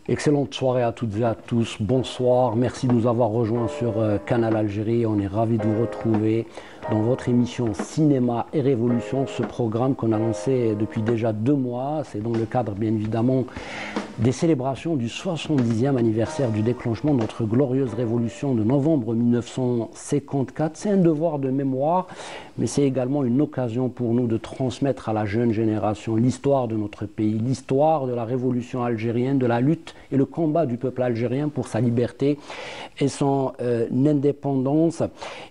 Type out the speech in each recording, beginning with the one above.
Excellente soirée à toutes et à tous. Bonsoir. Merci de nous avoir rejoints sur Canal Algérie. On est ravis de vous retrouver dans votre émission Cinéma et Révolution, ce programme qu'on a lancé depuis déjà 2 mois. C'est dans le cadre, bien évidemment, des célébrations du 70e anniversaire du déclenchement de notre glorieuse révolution de novembre 1954. C'est un devoir de mémoire, mais c'est également une occasion pour nous de transmettre à la jeune génération l'histoire de notre pays, l'histoire de la révolution algérienne, de la lutte et le combat du peuple algérien pour sa liberté et son indépendance.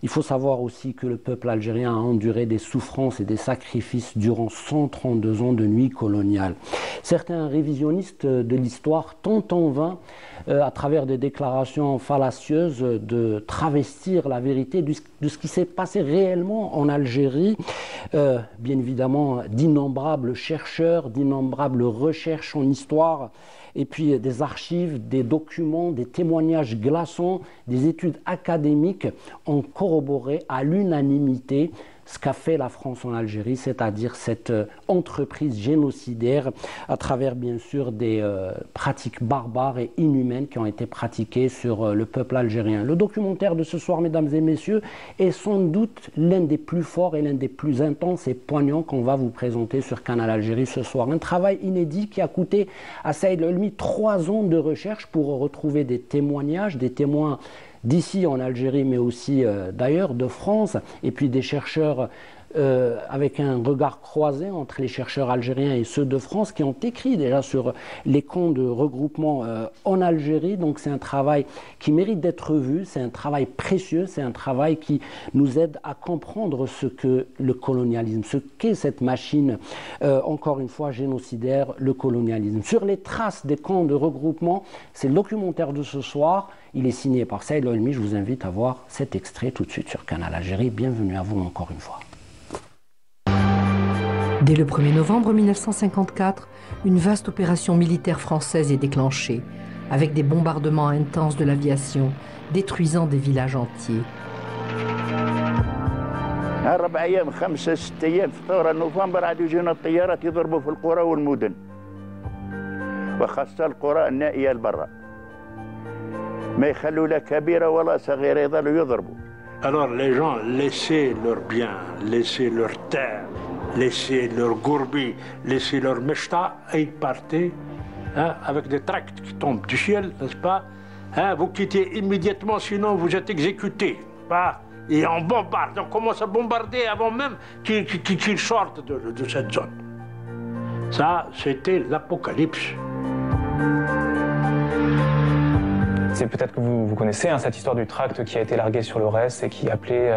Il faut savoir aussi que le peuple algérien a enduré des souffrances et des sacrifices durant 132 ans de nuit coloniale. Certains révisionnistes de l'histoire tentent en vain, à travers des déclarations fallacieuses, de travestir la vérité de ce qui s'est passé réellement en Algérie. Bien évidemment, d'innombrables chercheurs, d'innombrables recherches en histoire, et puis des archives, des documents, des témoignages glaçants, des études académiques ont corroboré à l'unanimité ce qu'a fait la France en Algérie, c'est-à-dire cette entreprise génocidaire à travers bien sûr des pratiques barbares et inhumaines qui ont été pratiquées sur le peuple algérien. Le documentaire de ce soir, mesdames et messieurs, est sans doute l'un des plus forts et l'un des plus intenses et poignants qu'on va vous présenter sur Canal Algérie ce soir. Un travail inédit qui a coûté à Saïd Lelmi 3 ans de recherche pour retrouver des témoignages, des témoins d'ici en Algérie, mais aussi d'ailleurs, de France, et puis des chercheurs avec un regard croisé entre les chercheurs algériens et ceux de France qui ont écrit déjà sur les camps de regroupement en Algérie. Donc c'est un travail qui mérite d'être vu, c'est un travail précieux, c'est un travail qui nous aide à comprendre ce que le colonialisme, ce qu'est cette machine, encore une fois, génocidaire, le colonialisme. Sur les traces des camps de regroupement, c'est le documentaire de ce soir. Il est signé par Saïd Lelmi. Je vous invite à voir cet extrait tout de suite sur Canal Algérie. Bienvenue à vous encore une fois. Dès le 1er novembre 1954, une vaste opération militaire française est déclenchée, avec des bombardements intenses de l'aviation, détruisant des villages entiers. 4 أيام 5 6 أيام في ثورة نوفمبر عاد يجينا الطيارات يضربوا في القرى والمدن وخاصة القرى النائية لبرا ما يخلوا لا كبيرة ولا صغيرة يظلوا يضربوا. Alors les gens laissaient leurs biens, laissaient leurs terres, laissaient leurs gourbis, laissaient leurs mechta et ils partaient avec des tracts qui tombent du ciel, n'est-ce pas? Vous quittez immédiatement, sinon vous êtes exécutés. Et on bombarde, on commence à bombarder avant même qu'ils sortent de cette zone. Ça, c'était l'apocalypse. C'est peut-être que vous connaissez cette histoire du tract qui a été largué sur Lorès et qui appelait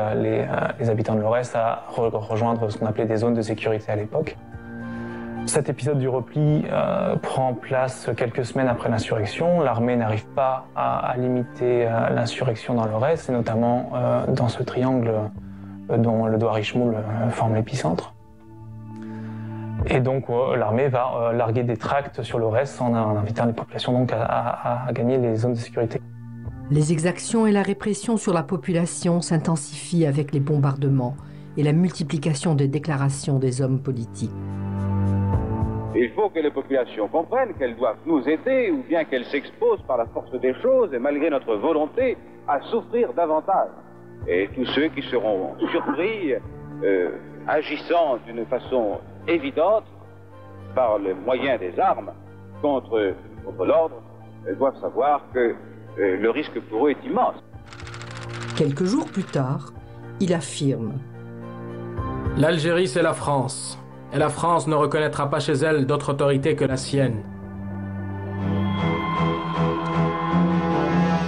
les habitants de Lorès à rejoindre ce qu'on appelait des zones de sécurité à l'époque. Cet épisode du repli prend place quelques semaines après l'insurrection. L'armée n'arrive pas à limiter l'insurrection dans Lorès, et notamment dans ce triangle dont le Douar-Ichmoul forme l'épicentre. Et donc l'armée va larguer des tracts sur Lorès en invitant les populations donc à gagner les zones de sécurité. Les exactions et la répression sur la population s'intensifient avec les bombardements et la multiplication des déclarations des hommes politiques. Il faut que les populations comprennent qu'elles doivent nous aider ou bien qu'elles s'exposent par la force des choses et malgré notre volonté à souffrir davantage. Et tous ceux qui seront surpris, agissant d'une façon évidente par le moyen des armes contre l'ordre, doivent savoir que le risque pour eux est immense. Quelques jours plus tard, il affirme: l'Algérie, c'est la France. Et la France ne reconnaîtra pas chez elle d'autre autorité que la sienne.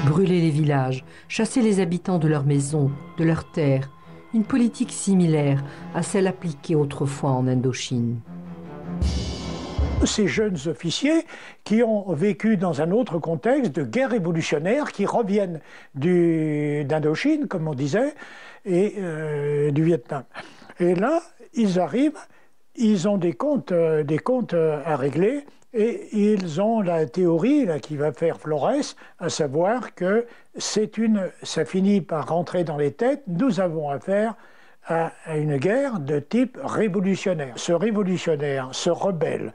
Brûler les villages, chasser les habitants de leurs maisons, de leurs terres, une politique similaire à celle appliquée autrefois en Indochine. Ces jeunes officiers qui ont vécu dans un autre contexte de guerre révolutionnaire, qui reviennent d'Indochine, comme on disait, et du Vietnam. Et là, ils arrivent. Ils ont des comptes à régler et ils ont la théorie là, qui va faire Flores, à savoir que ça finit par rentrer dans les têtes. Nous avons affaire à une guerre de type révolutionnaire, ce rebelle,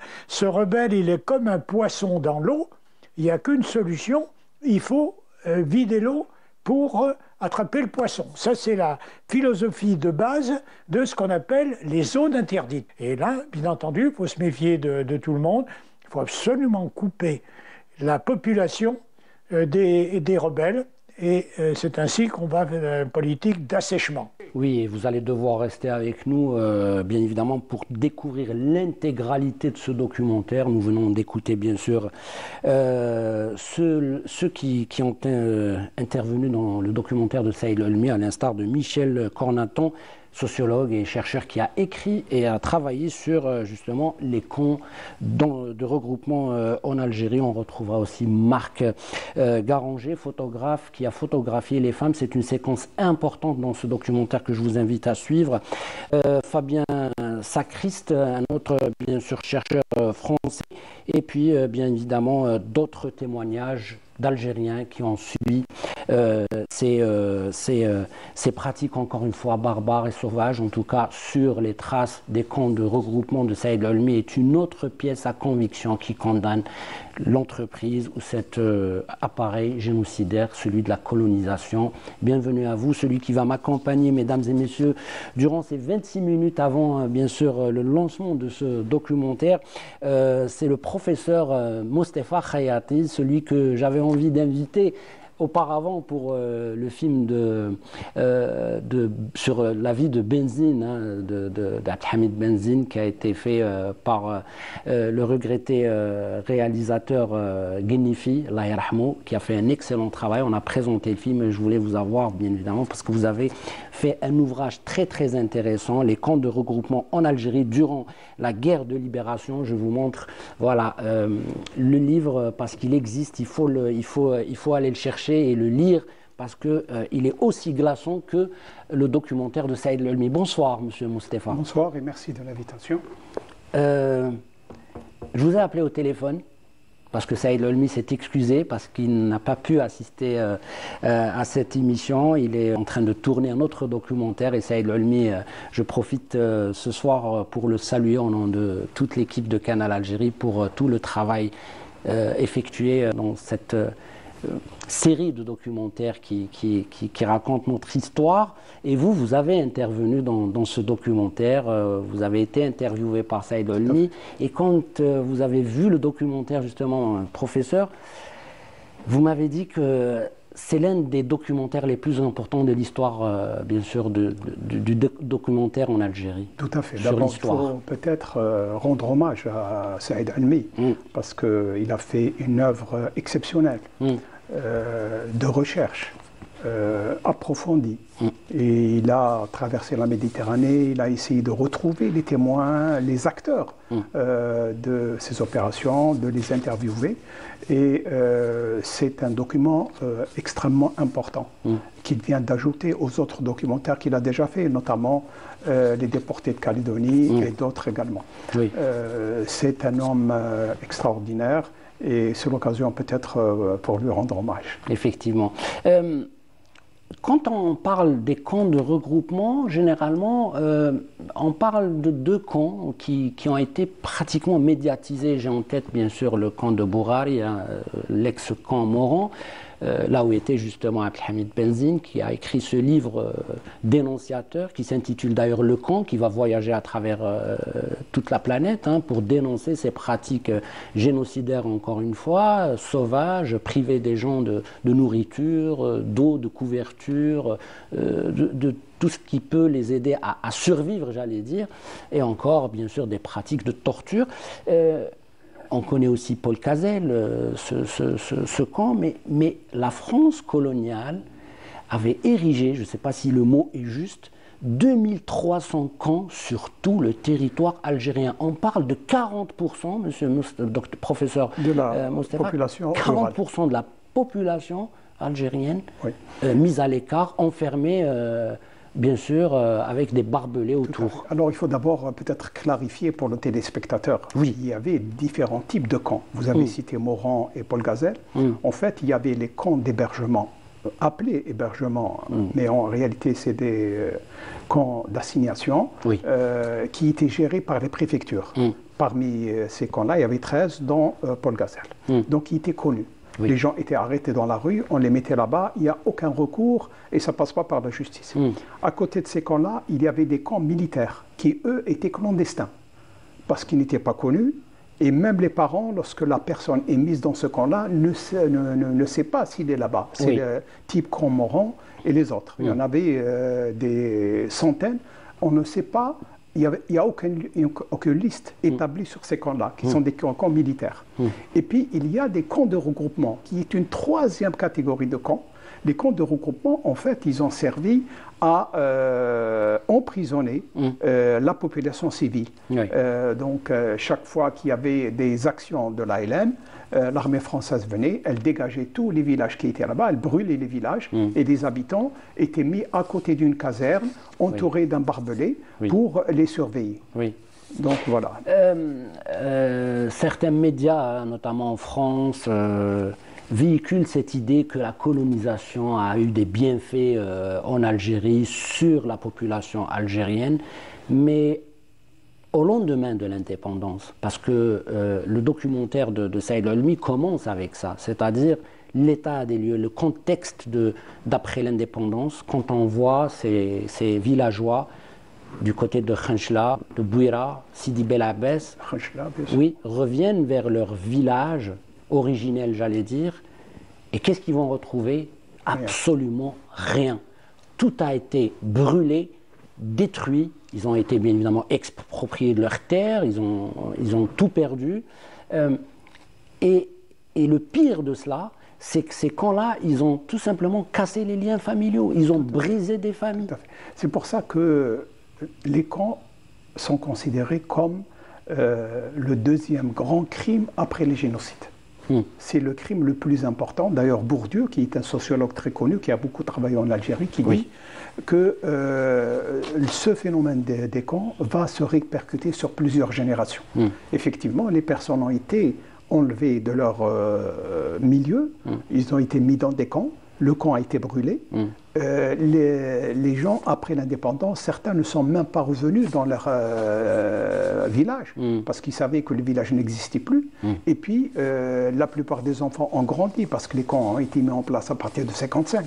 il est comme un poisson dans l'eau, il n'y a qu'une solution, il faut vider l'eau pour attraper le poisson. Ça, c'est la philosophie de base de ce qu'on appelle les zones interdites. Et là, bien entendu, il faut se méfier de tout le monde. Il faut absolument couper la population des rebelles. Et c'est ainsi qu'on va vers une politique d'assèchement. Oui, et vous allez devoir rester avec nous, bien évidemment, pour découvrir l'intégralité de ce documentaire. Nous venons d'écouter, bien sûr, ceux qui ont intervenu dans le documentaire de Saïd Olmi, à l'instar de Michel Cornaton, sociologue et chercheur qui a écrit et a travaillé sur justement les camps de regroupement en Algérie. On retrouvera aussi Marc Garanger, photographe, qui a photographié les femmes. C'est une séquence importante dans ce documentaire que je vous invite à suivre. Fabien Sacriste, un autre bien sûr chercheur français, et puis bien évidemment d'autres témoignages d'Algériens qui ont subi ces pratiques encore une fois barbares et sauvages. En tout cas, sur les traces des camps de regroupement de Saïd Olmi est une autre pièce à conviction qui condamne l'entreprise ou cet appareil génocidaire, celui de la colonisation. Bienvenue à vous, celui qui va m'accompagner, mesdames et messieurs, durant ces 26 minutes avant, bien sûr, le lancement de ce documentaire. C'est le professeur Mostefa Khayati, celui que j'avais envie d'inviter auparavant pour le film sur la vie de Benzine, d'Abdelhamid Benzine, qui a été fait par le regretté réalisateur Guenifi, Allah yarhamou, qui a fait un excellent travail. On a présenté le film et je voulais vous avoir, bien évidemment, parce que vous avez fait un ouvrage très très intéressant, les camps de regroupement en Algérie durant la guerre de libération. Je vous montre, voilà, le livre, parce qu'il existe, il faut aller le chercher et le lire, parce qu'il est aussi glaçant que le documentaire de Saïd Olmi. Bonsoir, monsieur Mostefa. Bonsoir et merci de l'invitation. Je vous ai appelé au téléphone parce que Saïd Olmi s'est excusé parce qu'il n'a pas pu assister à cette émission. Il est en train de tourner un autre documentaire et Saïd Olmi, je profite ce soir pour le saluer au nom de toute l'équipe de Canal Algérie pour tout le travail effectué dans cette série de documentaires qui racontent notre histoire. Et vous avez intervenu dans ce documentaire, vous avez été interviewé par Saïd Olmi, et quand vous avez vu le documentaire, justement, professeur, vous m'avez dit que c'est l'un des documentaires les plus importants de l'histoire, bien sûr, du documentaire en Algérie. Tout à fait. D'abord, il faut peut-être rendre hommage à Saïd Olmi, parce qu'il a fait une œuvre exceptionnelle. De recherche approfondie. Et il a traversé la Méditerranée, il a essayé de retrouver les témoins, les acteurs de ces opérations, de les interviewer. Et c'est un document extrêmement important qu'il vient d'ajouter aux autres documentaires qu'il a déjà fait, notamment les déportés de Calédonie et d'autres également. Oui. C'est un homme extraordinaire. Et c'est l'occasion peut-être pour lui rendre hommage. Effectivement. Quand on parle des camps de regroupement, généralement, on parle de deux camps qui ont été pratiquement médiatisés. J'ai en tête, bien sûr, le camp de Bourari, l'ex-camp Moran, là où était justement Abdelhamid Benzine, qui a écrit ce livre dénonciateur, qui s'intitule d'ailleurs Le Camp, qui va voyager à travers toute la planète pour dénoncer ces pratiques génocidaires, encore une fois, sauvages, priver des gens de nourriture, d'eau, de couverture, de tout ce qui peut les aider à survivre, j'allais dire, et encore, bien sûr, des pratiques de torture. On connaît aussi Paul Cazel, ce camp, mais la France coloniale avait érigé, je ne sais pas si le mot est juste, 2300 camps sur tout le territoire algérien. On parle de 40%, monsieur professeur de la population 40% de la population algérienne mise à l'écart, enfermée bien sûr, avec des barbelés autour. Alors, il faut d'abord peut-être clarifier pour le téléspectateur. Oui. Il y avait différents types de camps. Vous avez cité Moran et Paul Cazel. En fait, il y avait les camps d'hébergement, appelés hébergement, mais en réalité, c'est des camps d'assignation qui étaient gérés par les préfectures. Parmi ces camps-là, il y avait 13, dont Paul Gazel. Donc, il était connu. Oui. Les gens étaient arrêtés dans la rue, on les mettait là-bas, il n'y a aucun recours et ça ne passe pas par la justice. À côté de ces camps-là, il y avait des camps militaires qui, eux, étaient clandestins parce qu'ils n'étaient pas connus. Et même les parents, lorsque la personne est mise dans ce camp-là, ne sait pas s'il est là-bas. C'est le type Cormoran et les autres. Il y en avait des centaines. On ne sait pas, il n'y a aucune liste établie sur ces camps-là, qui sont des camps militaires. Et puis, il y a des camps de regroupement, qui est une troisième catégorie de camps. Les camps de regroupement, en fait, ils ont servi à emprisonner la population civile. Donc, chaque fois qu'il y avait des actions de l'ALN, l'armée française venait, elle dégageait tous les villages qui étaient là-bas, elle brûlait les villages et les habitants étaient mis à côté d'une caserne, entourés d'un barbelé pour les surveiller. Donc voilà. Certains médias, notamment en France, véhiculent cette idée que la colonisation a eu des bienfaits en Algérie sur la population algérienne, mais au lendemain de l'indépendance, parce que le documentaire de Saïd Elmi commence avec ça, c'est-à-dire l'état des lieux, le contexte d'après l'indépendance, quand on voit ces villageois du côté de Khenchla, de Bouira, Sidi Bel Abbès, reviennent vers leur village originel, j'allais dire, et qu'est-ce qu'ils vont retrouver? Absolument rien. Tout a été brûlé, détruit, ils ont été bien évidemment expropriés de leurs terres, ils ont tout perdu. Et le pire de cela, c'est que ces camps-là, ils ont tout simplement cassé les liens familiaux, ils ont brisé des familles. C'est pour ça que les camps sont considérés comme le deuxième grand crime après les génocides. C'est le crime le plus important. D'ailleurs, Bourdieu, qui est un sociologue très connu, qui a beaucoup travaillé en Algérie, qui dit que ce phénomène des camps va se répercuter sur plusieurs générations. Effectivement, les personnes ont été enlevées de leur milieu, ils ont été mis dans des camps, le camp a été brûlé. Les gens, après l'indépendance, certains ne sont même pas revenus dans leur village, parce qu'ils savaient que le village n'existait plus. Et puis, la plupart des enfants ont grandi, parce que les camps ont été mis en place à partir de 1955.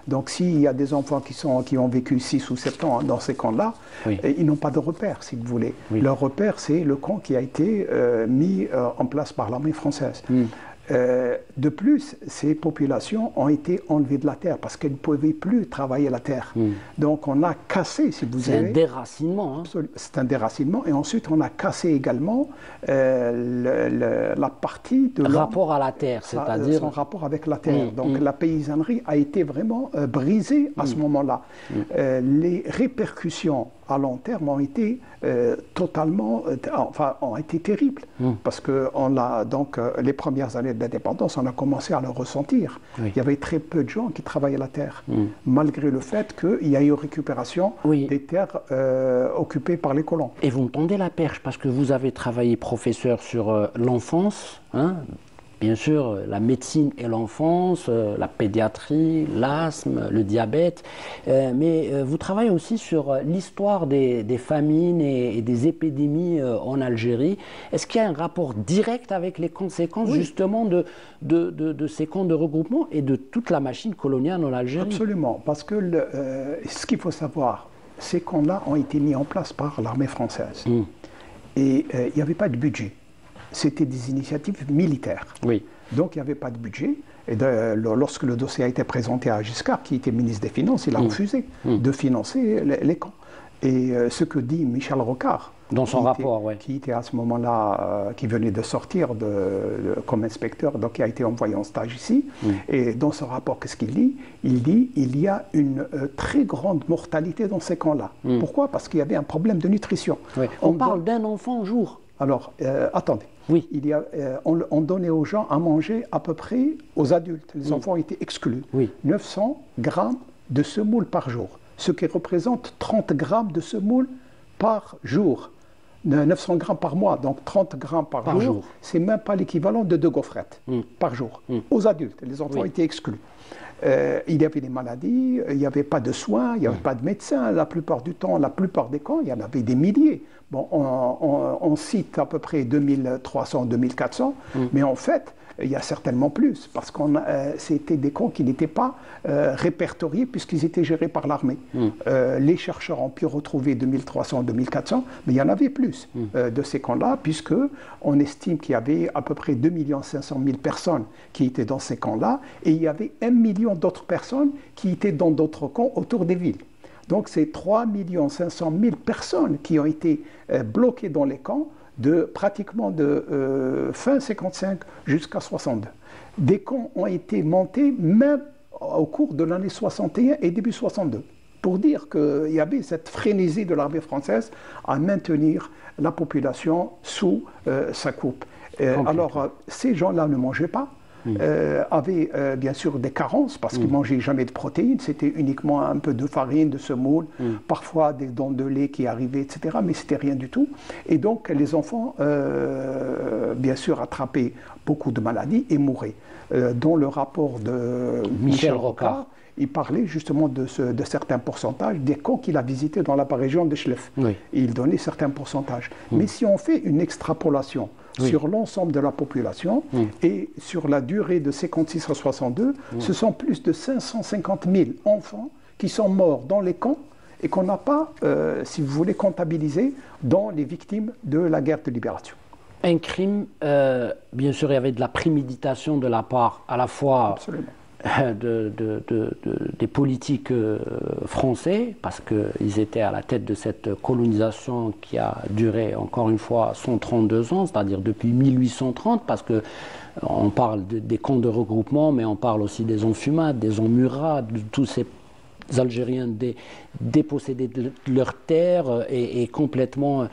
Donc, s'il y a des enfants qui ont vécu 6 ou 7 ans dans ces camps-là, ils n'ont pas de repère, si vous voulez. Leur repère, c'est le camp qui a été mis en place par l'armée française. De plus, ces populations ont été enlevées de la terre parce qu'elles ne pouvaient plus travailler la terre. Donc on a cassé, si vous avez... C'est un déracinement. Hein. C'est un déracinement. Et ensuite, on a cassé également la partie de... Rapport à la terre, c'est-à-dire... Son rapport avec la terre. Donc la paysannerie a été vraiment brisée à ce moment-là. Les répercussions à long terme ont été ont été terribles. Parce que les premières années de l'indépendance, on a commencé à le ressentir. Il y avait très peu de gens qui travaillaient la terre, malgré le fait qu'il y a eu récupération des terres occupées par les colons. Et vous me tendez la perche, parce que vous avez travaillé, professeur, sur l'enfance, bien sûr, la médecine et l'enfance, la pédiatrie, l'asthme, le diabète, mais vous travaillez aussi sur l'histoire des famines et des épidémies en Algérie. Est-ce qu'il y a un rapport direct avec les conséquences justement de ces camps de regroupement et de toute la machine coloniale en Algérie? Absolument, parce que ce qu'il faut savoir, ces camps-là ont été mis en place par l'armée française. Et il n'y avait pas de budget. C'était des initiatives militaires. Donc il n'y avait pas de budget. Et lorsque le dossier a été présenté à Giscard, qui était ministre des Finances, il a refusé de financer les camps. Et ce que dit Michel Rocard, dans son rapport, qui était à ce moment-là, qui venait de sortir comme inspecteur, donc qui a été envoyé en stage ici. Et dans son rapport, qu'est-ce qu'il dit? Il dit il y a une très grande mortalité dans ces camps-là. Pourquoi? Parce qu'il y avait un problème de nutrition. On parle d'un enfant au jour. Alors, attendez. On donnait aux gens à manger à peu près aux adultes. Les enfants étaient exclus. 900 grammes de semoule par jour, ce qui représente 30 grammes de semoule par jour. 900 grammes par mois, donc 30 grammes par jour. C'est même pas l'équivalent de 2 gaufrettes par jour. Aux adultes, les enfants étaient exclus. Il y avait des maladies, il n'y avait pas de soins, il n'y avait pas de médecins. La plupart du temps, la plupart des camps, il y en avait des milliers. bon, on cite à peu près 2300, 2400, mais en fait, il y a certainement plus, parce que c'était des camps qui n'étaient pas répertoriés puisqu'ils étaient gérés par l'armée. Les chercheurs ont pu retrouver 2300, 2400, mais il y en avait plus de ces camps-là, puisqu'on estime qu'il y avait à peu près 2 500 000 personnes qui étaient dans ces camps-là, et il y avait 1 million d'autres personnes qui étaient dans d'autres camps autour des villes. Donc c'est 3 500 000 personnes qui ont été bloquées dans les camps, pratiquement de fin 55 jusqu'à 62. Des camps ont été montés même au cours de l'année 61 et début 62, pour dire qu'il y avait cette frénésie de l'armée française à maintenir la population sous sa coupe. Alors, ces gens-là ne mangeaient pas, avaient bien sûr des carences parce qu'ils ne mangeaient jamais de protéines, c'était uniquement un peu de farine, de semoule, parfois des dons de lait qui arrivaient, etc., mais c'était rien du tout. Et donc les enfants, bien sûr, attrapaient beaucoup de maladies et mouraient. Dans le rapport de Michel Rocard, il parlait justement de certains pourcentages des camps qu'il a visités dans la région de Chlef. Il donnait certains pourcentages. Mais si on fait une extrapolation sur l'ensemble de la population et sur la durée de 56 à 62, ce sont plus de 550 000 enfants qui sont morts dans les camps et qu'on n'a pas, si vous voulez, comptabilisé dans les victimes de la guerre de libération. Un crime, bien sûr, il y avait de la préméditation de la part à la fois des politiques français, parce qu'ils étaient à la tête de cette colonisation qui a duré, encore une fois, 132 ans, c'est-à-dire depuis 1830, parce que on parle des camps de regroupement, mais on parle aussi des enfumades, des emmurades, de tous ces Algériens dépossédés de leurs terres et complètement,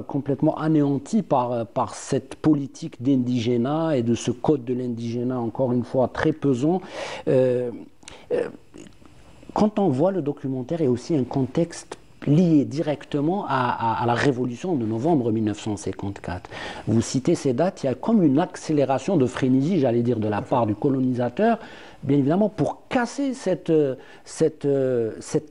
complètement anéantis par cette politique d'indigénat et de ce code de l'indigénat, encore une fois, très pesant. Quand on voit le documentaire, il y a aussi un contexte lié directement à la révolution de novembre 1954. Vous citez ces dates, il y a comme une accélération de frénésie, j'allais dire, de la part du colonisateur, bien évidemment, pour casser cette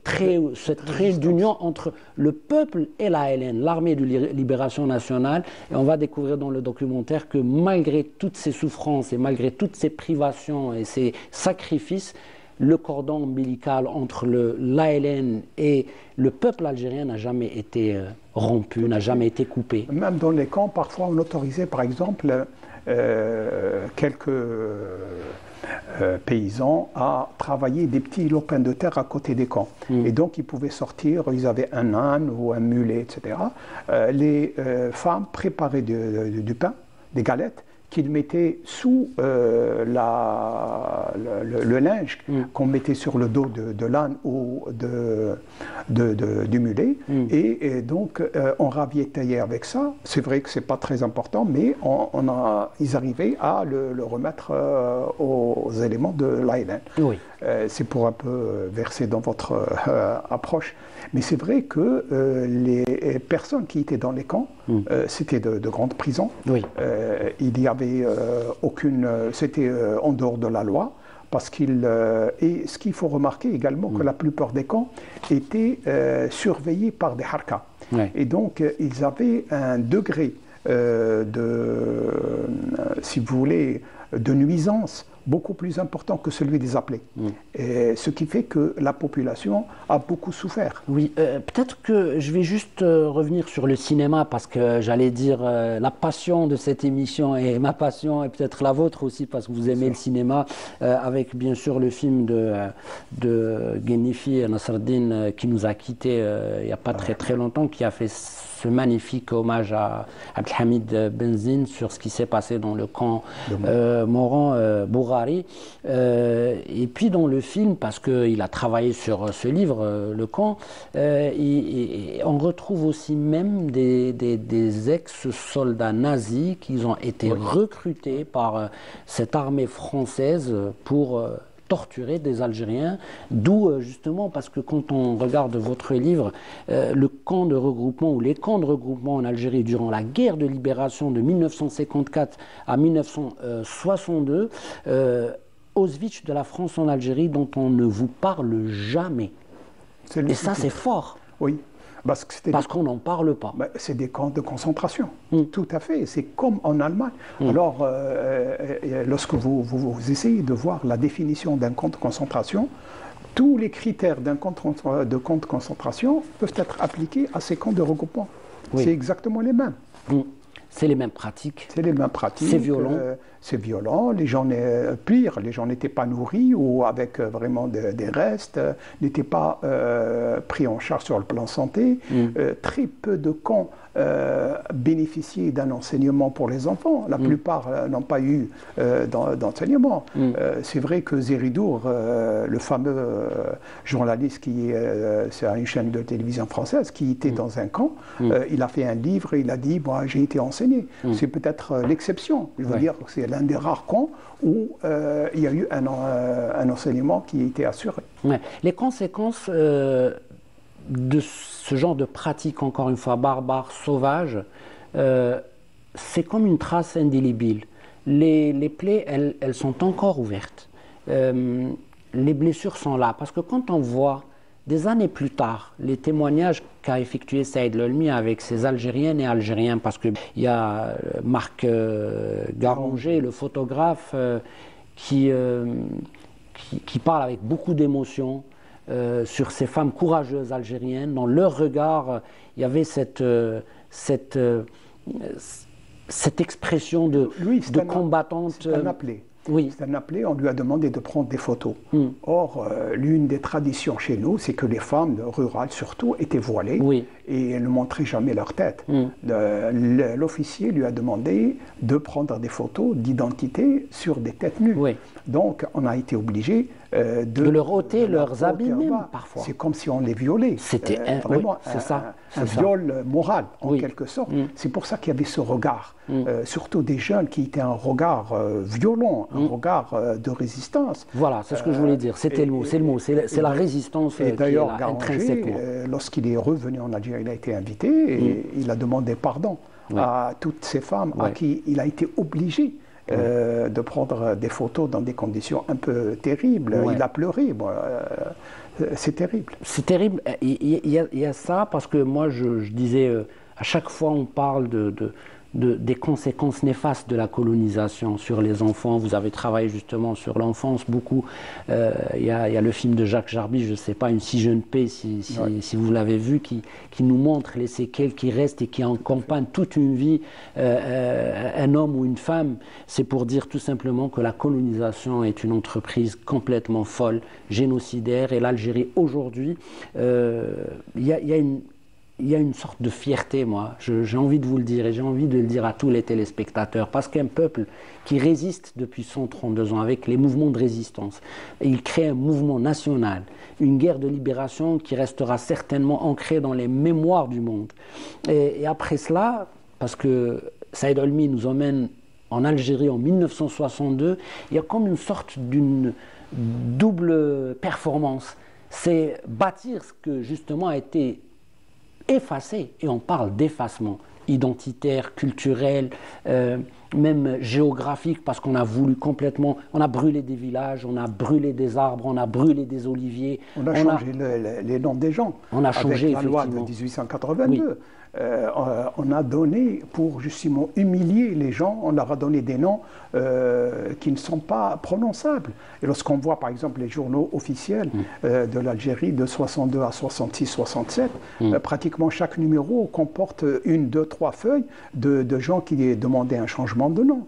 trait d'union entre le peuple et l'ALN, l'armée de libération nationale. Et on va découvrir dans le documentaire que malgré toutes ces souffrances et malgré toutes ces privations et ces sacrifices, le cordon ombilical entre l'ALN et le peuple algérien n'a jamais été rompu, n'a jamais été coupé. Même dans les camps, parfois on autorisait par exemple quelques paysans à travailler des petits lopins de terre à côté des camps. Et donc ils pouvaient sortir, ils avaient un âne ou un mulet, etc. Les femmes préparaient du pain, des galettes, qu'ils mettaient sous le linge qu'on mettait sur le dos de l'âne ou du mulet. Et donc, on ravitaillait avec ça. C'est vrai que ce n'est pas très important, mais ils arrivaient à le remettre aux éléments de l'ALN. C'est pour un peu verser dans votre approche. Mais c'est vrai que les personnes qui étaient dans les camps, c'était de grandes prisons. Il y avait c'était en dehors de la loi, parce et ce qu'il faut remarquer également, que la plupart des camps étaient surveillés par des harkas. Et donc, ils avaient un degré si vous voulez, de nuisance beaucoup plus important que celui des appelés. Et ce qui fait que la population a beaucoup souffert. Oui, peut-être que je vais juste revenir sur le cinéma, parce que j'allais dire la passion de cette émission et ma passion, et peut-être la vôtre aussi, parce que vous aimez le cinéma, avec bien sûr le film de Ghenifi Nasreddine qui nous a quittés il n'y a pas très longtemps, qui a fait ce magnifique hommage à Abdelhamid Benzine sur ce qui s'est passé dans le camp Moran-Bourari. Et puis dans le film, parce qu'il a travaillé sur ce livre, Le Camp, on retrouve aussi même des ex-soldats nazis qui ont été recrutés par cette armée française pour torturer des Algériens, d'où justement, parce que quand on regarde votre livre, le camp de regroupement ou les camps de regroupement en Algérie durant la guerre de libération de 1954 à 1962, Auschwitz de la France en Algérie dont on ne vous parle jamais. Et ça, c'est fort. Oui. Parce qu'on n'en parle pas. C'est des camps de concentration, tout à fait. C'est comme en Allemagne. Alors, lorsque vous essayez de voir la définition d'un camp de concentration, tous les critères d'un camp de concentration peuvent être appliqués à ces camps de regroupement. Oui. C'est exactement les mêmes. C'est les mêmes pratiques. C'est les mêmes pratiques. C'est violent. C'est violent. Les gens, pire, les gens n'étaient pas nourris ou avec vraiment des restes, n'étaient pas pris en charge sur le plan santé. Très peu de camps bénéficiaient d'un enseignement pour les enfants. La plupart n'ont pas eu d'enseignement. C'est vrai que Zéridour, le fameux journaliste qui c'est une chaîne de télévision française, qui était dans un camp, il a fait un livre et il a dit « j'ai été enseigné ». C'est peut-être l'exception. Je veux dire que c'est l'un des rares camps où il y a eu un enseignement qui a été assuré. Ouais. Les conséquences de ce genre de pratique, encore une fois, barbare, sauvage, c'est comme une trace indélébile. Les plaies, elles sont encore ouvertes. Les blessures sont là. Parce que quand on voit, des années plus tard, les témoignages qu'a effectué Saïd Lolmi avec ses Algériennes et Algériens, parce qu'il y a Marc Garanger, le photographe, qui parle avec beaucoup d'émotion sur ces femmes courageuses algériennes. Dans leur regard, il y avait cette expression de combattante. C'est un appelé. Oui. C'est un appelé, on lui a demandé de prendre des photos. Or, l'une des traditions chez nous, c'est que les femmes rurales, surtout, étaient voilées et elles ne montraient jamais leur tête. L'officier lui a demandé de prendre des photos d'identité sur des têtes nues. Donc, on a été obligé de leur ôter leurs habits même, parfois. C'est comme si on les violait. C'était vraiment un viol moral, en quelque sorte. C'est pour ça qu'il y avait ce regard, surtout des jeunes qui étaient un regard violent, un regard de résistance. Voilà, c'est ce que je voulais dire. C'était le mot, c'est la résistance et d'ailleurs, qui est là, intrinsèquement. Lorsqu'il est revenu en Algérie, il a été invité et il a demandé pardon à toutes ces femmes à qui il a été obligé de prendre des photos dans des conditions un peu terribles. Il a pleuré. C'est terrible. C'est terrible. Il y a ça parce que moi, je disais, à chaque fois on parle des conséquences néfastes de la colonisation sur les enfants. Vous avez travaillé justement sur l'enfance beaucoup. Il y a le film de Jacques Jarby, je ne sais pas, Une si jeune paix, si vous l'avez vu, qui nous montre les séquelles qui restent et qui accompagnent toute une vie un homme ou une femme. C'est pour dire tout simplement que la colonisation est une entreprise complètement folle, génocidaire. Et l'Algérie aujourd'hui, il y a une sorte de fierté, moi, j'ai envie de vous le dire, et j'ai envie de le dire à tous les téléspectateurs, parce qu'un peuple qui résiste depuis 132 ans avec les mouvements de résistance, et il crée un mouvement national, une guerre de libération qui restera certainement ancrée dans les mémoires du monde. Et après cela, parce que Saïd Lolmi nous emmène en Algérie en 1962, il y a comme une sorte d'une double performance. C'est bâtir ce que justement a été effacé, et on parle d'effacement identitaire, culturel, même géographique, parce qu'on a voulu complètement, on a brûlé des villages, on a brûlé des arbres, on a brûlé des oliviers. On a changé les noms des gens. On a changé, avec la loi de 1882. On a donné, pour justement humilier les gens, on leur a donné des noms qui ne sont pas prononçables. Et lorsqu'on voit par exemple les journaux officiels de l'Algérie de 62 à 66, 67, pratiquement chaque numéro comporte 1, 2, 3 feuilles de gens qui demandaient un changement de nom.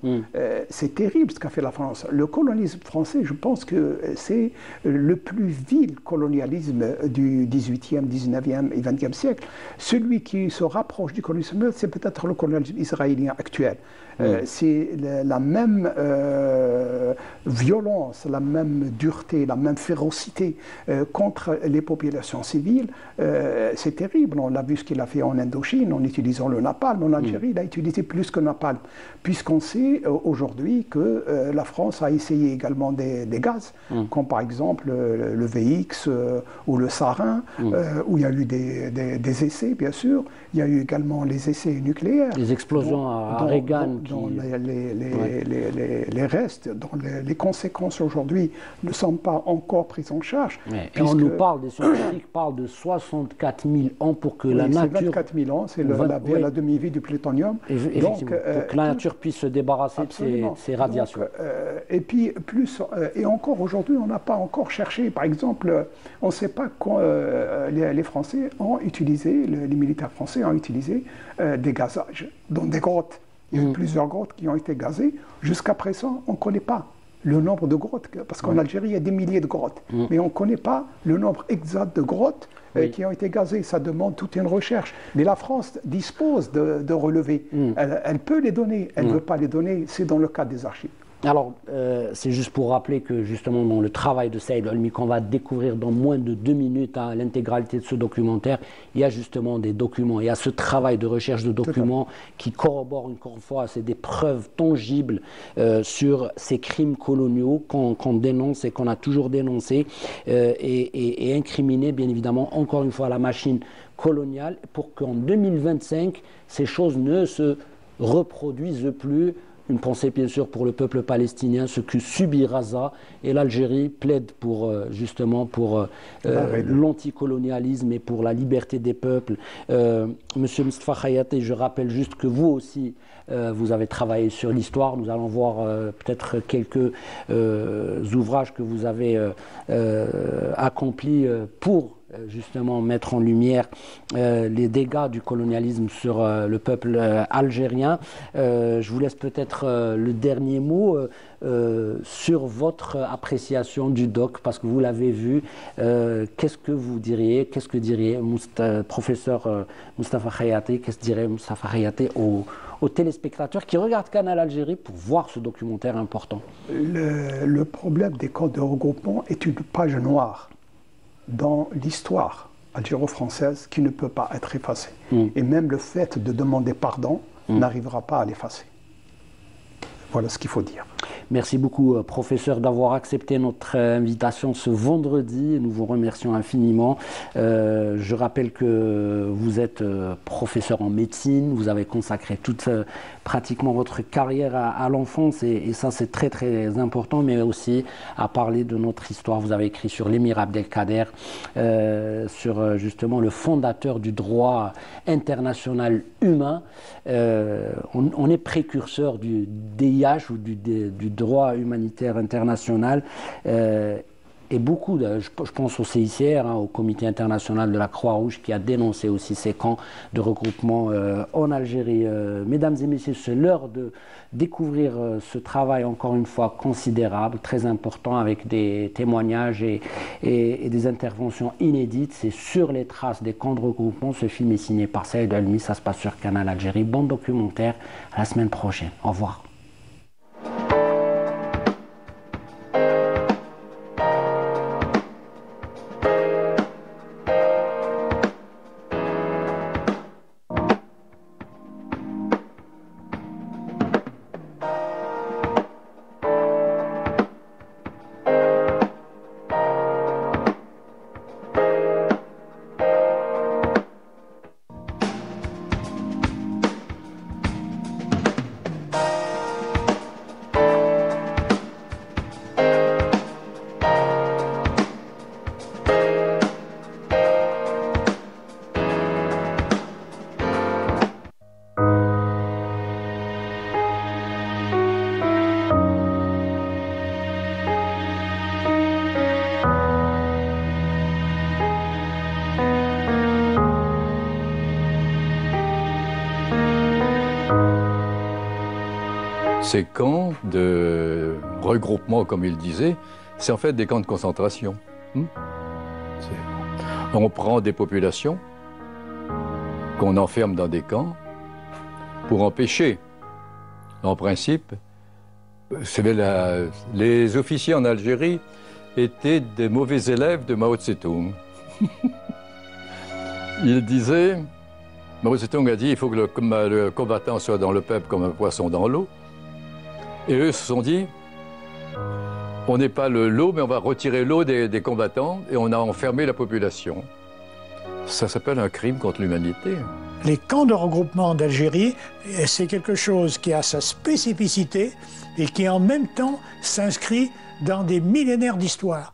C'est terrible ce qu'a fait la France. Le colonialisme français, je pense que c'est le plus vil colonialisme du 18e, 19e et 20e siècle. Celui qui se rapproche du colonialisme, c'est peut-être le colonialisme israélien actuel. C'est la même violence, la même dureté, la même férocité contre les populations civiles. C'est terrible. On a vu ce qu'il a fait en Indochine en utilisant le napalm. En Algérie, il a utilisé plus que napalm, puisque puisqu'on sait aujourd'hui que la France a essayé également des gaz, comme par exemple le VX ou le sarin, où il y a eu des essais, bien sûr. Il y a eu également les essais nucléaires. Les explosions à Reagan. Dont les restes, dont les conséquences aujourd'hui ne sont pas encore prises en charge. Et on nous parle, des scientifiques parlent de 64 000 ans pour que la nature... C'est 24 000 ans, c'est la demi-vie du plutonium. Donc, pour que la nature puisse se débarrasser de ces radiations. Donc, et puis, et encore aujourd'hui, on n'a pas encore cherché. Par exemple, on ne sait pas quand les Français ont utilisé, les militaires français ont utilisé des gazages dans des grottes. Il y a eu plusieurs grottes qui ont été gazées. Jusqu'à présent, on ne connaît pas le nombre de grottes, parce qu'en Algérie, il y a des milliers de grottes. Mais on ne connaît pas le nombre exact de grottes qui ont été gazées. Ça demande toute une recherche. Mais la France dispose de relevés. Elle peut les donner. Elle ne veut pas les donner. C'est dans le cadre des archives. Alors, c'est juste pour rappeler que justement dans le travail de Saïd Almi, qu'on va découvrir dans moins de 2 minutes, l'intégralité de ce documentaire, il y a justement des documents, il y a ce travail de recherche de documents qui corrobore encore une fois, c'est des preuves tangibles sur ces crimes coloniaux qu'on dénonce et qu'on a toujours dénoncés et incriminés bien évidemment encore une fois la machine coloniale pour qu'en 2025, ces choses ne se reproduisent plus. Une pensée bien sûr pour le peuple palestinien, ce que subit Gaza, et l'Algérie plaide pour justement pour l'anticolonialisme et pour la liberté des peuples. Monsieur Moustapha Khayati, je rappelle juste que vous aussi, vous avez travaillé sur l'histoire. Nous allons voir peut-être quelques ouvrages que vous avez accomplis pour justement mettre en lumière les dégâts du colonialisme sur le peuple algérien. Je vous laisse peut-être le dernier mot sur votre appréciation du doc, parce que vous l'avez vu. Qu'est-ce que dirait professeur Moustapha Khayati, qu'est-ce que dirait Moustapha Khayati aux téléspectateurs qui regardent Canal Algérie pour voir ce documentaire important? Le problème des camps de regroupement est une page noire dans l'histoire algéro-française qui ne peut pas être effacée. Et même le fait de demander pardon n'arrivera pas à l'effacer. Voilà ce qu'il faut dire. Merci beaucoup, professeur, d'avoir accepté notre invitation ce vendredi. Nous vous remercions infiniment. Je rappelle que vous êtes professeur en médecine. Vous avez consacré pratiquement votre carrière à l'enfance et ça, c'est très, très important, mais aussi à parler de notre histoire. Vous avez écrit sur l'émir Abdelkader, sur justement le fondateur du droit international humain. On est précurseur du DIH ou du droit humanitaire international et beaucoup, je pense au CICR, au Comité international de la Croix-Rouge, qui a dénoncé aussi ces camps de regroupement en Algérie. Mesdames et messieurs, c'est l'heure de découvrir ce travail encore une fois considérable, très important, avec des témoignages et des interventions inédites. C'est Sur les traces des camps de regroupement. Ce film est signé par Saïd Almi, ça se passe sur Canal Algérie. Bon documentaire, à la semaine prochaine. Au revoir. Ces camps de regroupement, comme il disait, c'est en fait des camps de concentration. On prend des populations qu'on enferme dans des camps pour empêcher. En principe, les officiers en Algérie étaient des mauvais élèves de Mao Tse-tung. Il disait, Mao Tse-tung a dit, il faut que le combattant soit dans le peuple comme un poisson dans l'eau. Et eux se sont dit, on n'est pas l'eau, mais on va retirer l'eau des combattants et on a enfermé la population. Ça s'appelle un crime contre l'humanité. Les camps de regroupement d'Algérie, c'est quelque chose qui a sa spécificité et qui en même temps s'inscrit dans des millénaires d'histoire.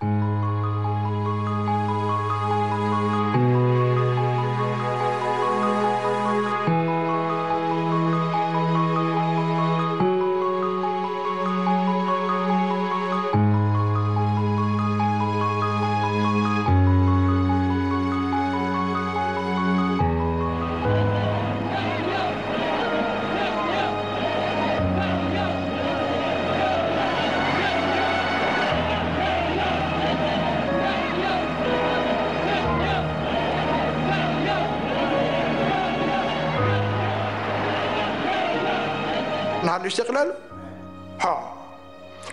نهار الاستقلال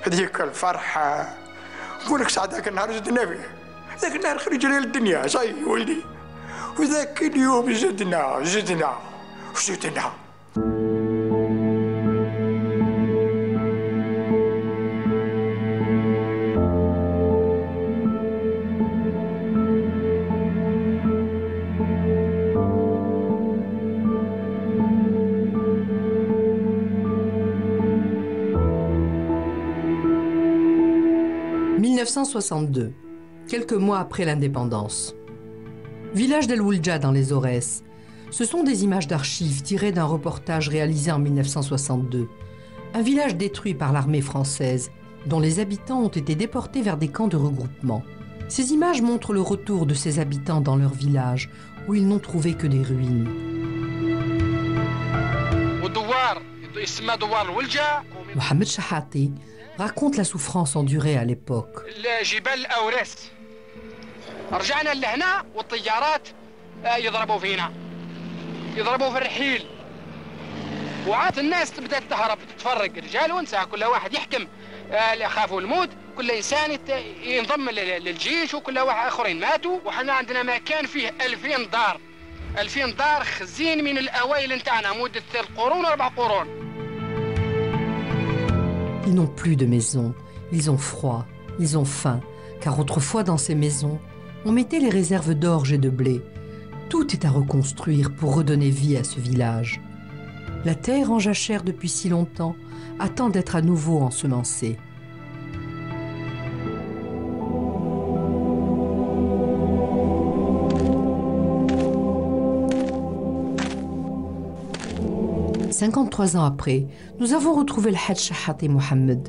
هذيك الفرحة نقول لك ساعة ذاك النهار زدنا فيه ذاك النهار خرجنا للدنيا صاي ولدي وذاك اليوم زدنا زدنا. 1962, quelques mois après l'indépendance. Village d'El Oulja dans les Aurès. Ce sont des images d'archives tirées d'un reportage réalisé en 1962. Un village détruit par l'armée française, dont les habitants ont été déportés vers des camps de regroupement. Ces images montrent le retour de ces habitants dans leur village, où ils n'ont trouvé que des ruines. Mohamed Chahati raconte la souffrance endurée à l'époque. رجعنا لهنا والطيارات يضربوا فينا يضربوا في الرحيل وعاد الناس بدات تهرب تتفرق رجال ونساء كل واحد يحكم اللي خافوا الموت كل انسان ينضم للجيش وكل واحد اخرين ماتوا وحنا عندنا مكان فيه 2000 دار خزين من الاوائل نتاعنا مده 3 قرون 4 قرون. Ils n'ont plus de maison, ils ont froid, ils ont faim, car autrefois dans ces maisons, on mettait les réserves d'orge et de blé. Tout est à reconstruire pour redonner vie à ce village. La terre en jachère depuis si longtemps attend d'être à nouveau ensemencée. « 53 ans après, nous avons retrouvé le Hadj Chahati Mohamed,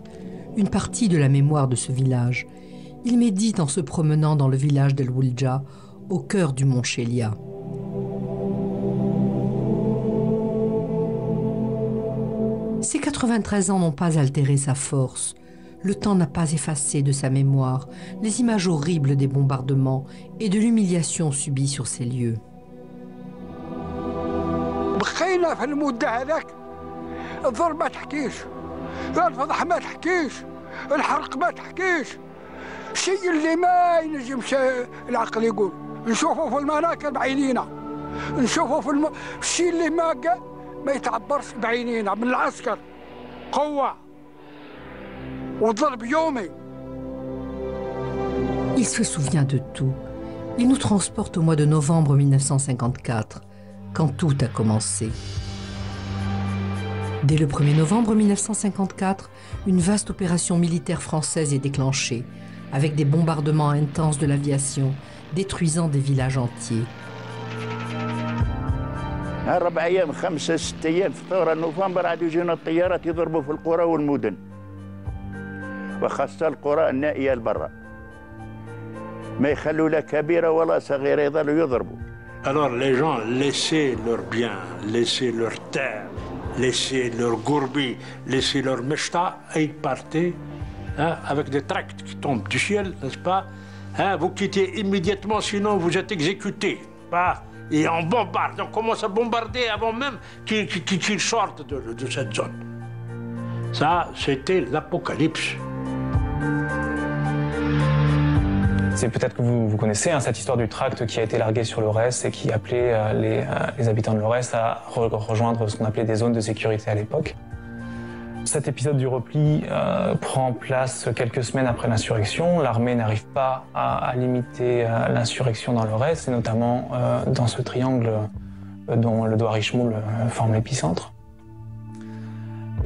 une partie de la mémoire de ce village. Il médite en se promenant dans le village d'El Oulja, au cœur du mont Chélia. Ces 93 ans n'ont pas altéré sa force. Le temps n'a pas effacé de sa mémoire les images horribles des bombardements et de l'humiliation subie sur ces lieux. بقينا في المدة هذاك الضرب ما تحكيش الفضح ما تحكيش الحرق ما تحكيش الشيء اللي ما ينجمش العقل يقول نشوفه في المناكر بعينينا نشوفه في الشيء اللي ما يتعبرش بعينينا من العسكر قوة وضرب يومي. Il se souvient de tout. Il nous transporte au mois de novembre 1954, quand tout a commencé. Dès le 1er novembre 1954, une vaste opération militaire française est déclenchée, avec des bombardements intenses de l'aviation, détruisant des villages entiers. 4 أيام 5 6 أيام في ثورة نوفمبر عاد يجينا الطيارات يضربوا في القرى والمدن وخاصة القرى النائية لبرا ما يخلوا لا كبيرة ولا صغيرة يظلوا يضربوا. Alors les gens laissaient leurs biens, laissaient leurs terres, laissaient leurs gourbis, laissaient leurs mechta et ils partaient avec des tracts qui tombent du ciel, n'est-ce pas? Vous quittez immédiatement, sinon vous êtes exécutés. Et on bombarde, on commence à bombarder avant même qu'ils sortent de cette zone. Ça, c'était l'apocalypse. C'est peut-être que vous connaissez cette histoire du tract qui a été largué sur l'Aurès et qui appelait les habitants de l'Aurès à rejoindre ce qu'on appelait des zones de sécurité à l'époque. Cet épisode du repli prend place quelques semaines après l'insurrection. L'armée n'arrive pas à limiter l'insurrection dans l'Aurès, et notamment dans ce triangle dont le Douar Ishmoul forme l'épicentre.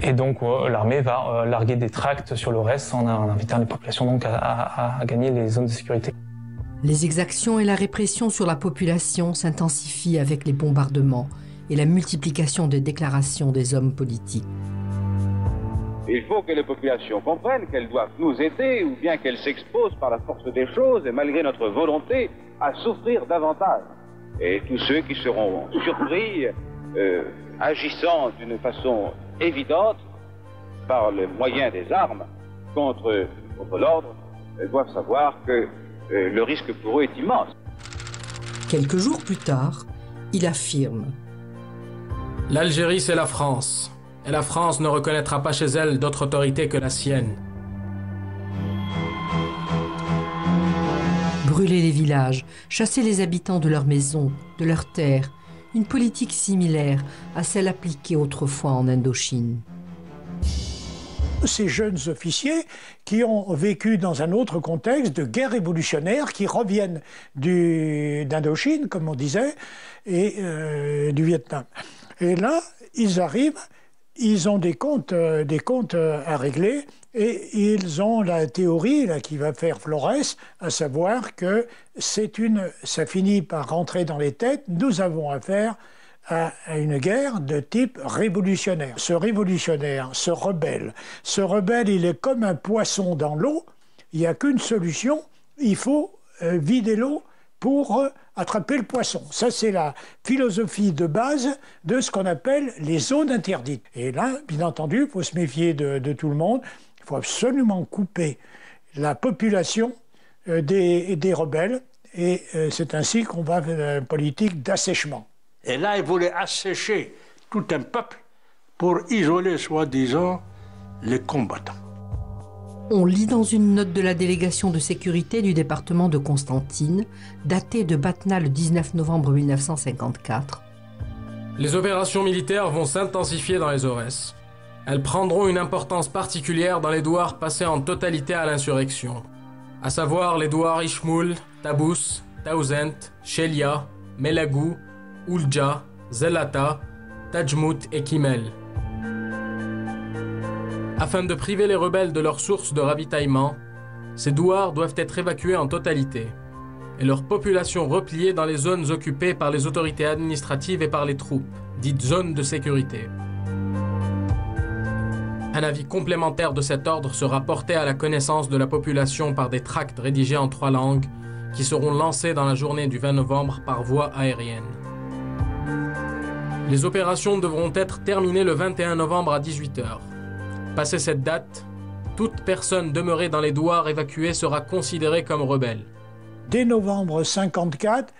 Et donc l'armée va larguer des tracts sur l'Aurès en invitant les populations donc à gagner les zones de sécurité. Les exactions et la répression sur la population s'intensifient avec les bombardements et la multiplication des déclarations des hommes politiques. Il faut que les populations comprennent qu'elles doivent nous aider ou bien qu'elles s'exposent par la force des choses et malgré notre volonté à souffrir davantage. Et tous ceux qui seront surpris, agissant d'une façon évidente par le moyen des armes contre l'ordre, doivent savoir que le risque pour eux est immense. Quelques jours plus tard, il affirme: L'Algérie, c'est la France. Et la France ne reconnaîtra pas chez elle d'autre autorité que la sienne. Brûler les villages, chasser les habitants de leurs maisons, de leurs terres, une politique similaire à celle appliquée autrefois en Indochine. Ces jeunes officiers qui ont vécu dans un autre contexte de guerre révolutionnaire, qui reviennent d'Indochine, comme on disait, et du Vietnam. Et là, ils arrivent, ils ont des comptes à régler, et ils ont la théorie là, qui va faire Flores, à savoir que ça finit par rentrer dans les têtes, nous avons affaire à une guerre de type révolutionnaire. Ce révolutionnaire, ce rebelle, il est comme un poisson dans l'eau, il n'y a qu'une solution, il faut vider l'eau pour attraper le poisson. Ça, c'est la philosophie de base de ce qu'on appelle les zones interdites. Et là, bien entendu, il faut se méfier de tout le monde, il faut absolument couper la population des rebelles, et c'est ainsi qu'on va vers une politique d'assèchement. Et là, ils voulaient assécher tout un peuple pour isoler, soi-disant, les combattants. On lit dans une note de la délégation de sécurité du département de Constantine, datée de Batna le 19 novembre 1954. Les opérations militaires vont s'intensifier dans les Aurès. Elles prendront une importance particulière dans les douars passés en totalité à l'insurrection, à savoir les douars Ishmoul, Tabous, Taouzent, Chelia, Melagou, Oulja, Zelata, Tajmout et Kimel. Afin de priver les rebelles de leurs sources de ravitaillement, ces douars doivent être évacués en totalité et leur population repliée dans les zones occupées par les autorités administratives et par les troupes, dites zones de sécurité. Un avis complémentaire de cet ordre sera porté à la connaissance de la population par des tracts rédigés en 3 langues qui seront lancés dans la journée du 20 novembre par voie aérienne. Les opérations devront être terminées le 21 novembre à 18 h. Passé cette date, toute personne demeurée dans les douars évacués sera considérée comme rebelle. Dès novembre 1954,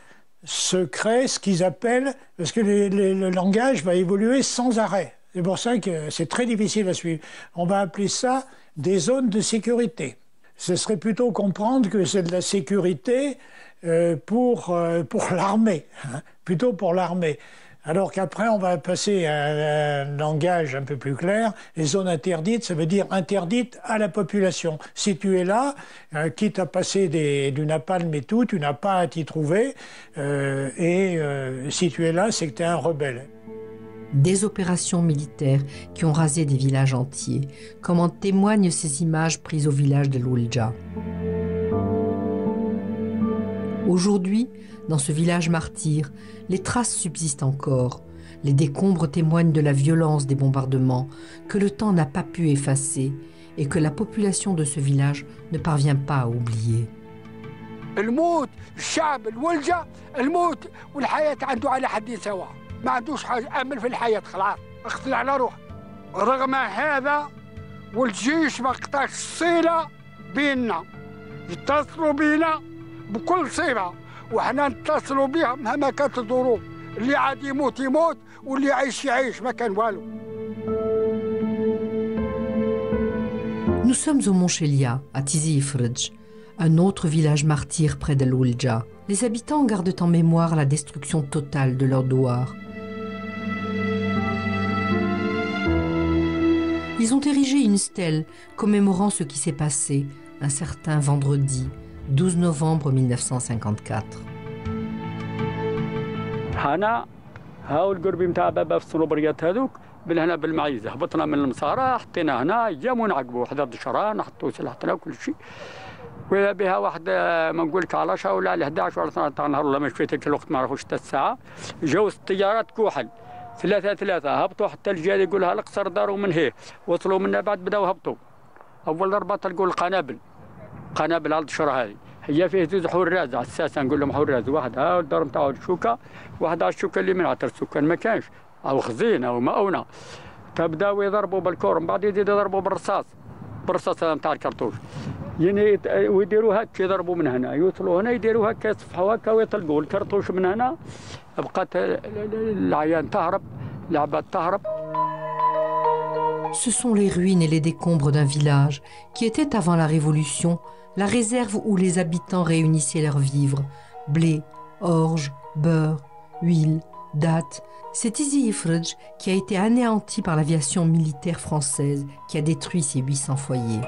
se crée ce qu'ils appellent, parce que le langage va évoluer sans arrêt. C'est pour ça que c'est très difficile à suivre. On va appeler ça des zones de sécurité. Ce serait plutôt comprendre que c'est de la sécurité pour l'armée, hein, plutôt pour l'armée. Alors qu'après, on va passer à un langage un peu plus clair. Les zones interdites, ça veut dire interdites à la population. Si tu es là, quitte à passer du napalm et tout, tu n'as pas à t'y trouver. Si tu es là, c'est que tu es un rebelle. Des opérations militaires qui ont rasé des villages entiers, comme en témoignent ces images prises au village de l'Oulja. Aujourd'hui, dans ce village martyr, les traces subsistent encore. Les décombres témoignent de la violence des bombardements que le temps n'a pas pu effacer et que la population de ce village ne parvient pas à oublier. الموت الشعب الولجة الموت والحياة عنده على حدين سواء ما عندوش حاجة أمل في الحياة خلاص اقتل على روح رغم هذا والجيش ما قطعش الصلة بيننا يتصلوا بينا بكل صيغة وحنا نتصلوا بهم مهما كانت الظروف اللي عاد يموت يموت واللي يعيش يعيش ما كان والو. Nous sommes au Mont Chelia, à Tizi Ifredj, un autre village martyr près de l'Oulja. Les habitants gardent en mémoire la destruction totale de leur douar. Ils ont érigé une stèle commémorant ce qui s'est passé un certain vendredi 12 novembre 1954. هنا هاو القربي متاع بابا في الصنوبريات هذوك بالهنا بالمعيزه هبطنا من المساره حطينا هنا جاموا نعقبوا حدا الدشران حطوا سلاحنا وكل شيء وبها واحد ما نقول لك على 10 ولا على 11 ولا 12 نهار والله ما شفت الوقت ما عرفوش حتى الساعه جاو الطيارات كوحل ثلاثة هبطوا حتى الجهاد يقولها القصر داروا من هيه وصلوا منا بعد بداوا هبطوا اول ضربه تلقوا القنابل قنابل على الدشره هذه هي فيه زوج حراز على اساس نقول لهم حراز واحد ها الدار نتاعو الشوكه واحد على الشوكه اللي من عتر السكان ما كانش او خزين او مؤونه تبداو يضربوا بالكور من بعد يزيدوا يضربوا بالرصاص نتاع الكرتوش يعني ويديروا هكا يضربوا من هنا يوصلوا هنا يديروا هكا يصفحوا هكا ويطلقوا الكرتوش من هنا بقات العيان تهرب العباد تهرب. Ce sont les ruines et les décombres d'un village qui était avant la Révolution la réserve où les habitants réunissaient leurs vivres, blé, orge, beurre, huile, dattes. C'est Tizi Ifredj qui a été anéanti par l'aviation militaire française qui a détruit ces 800 foyers.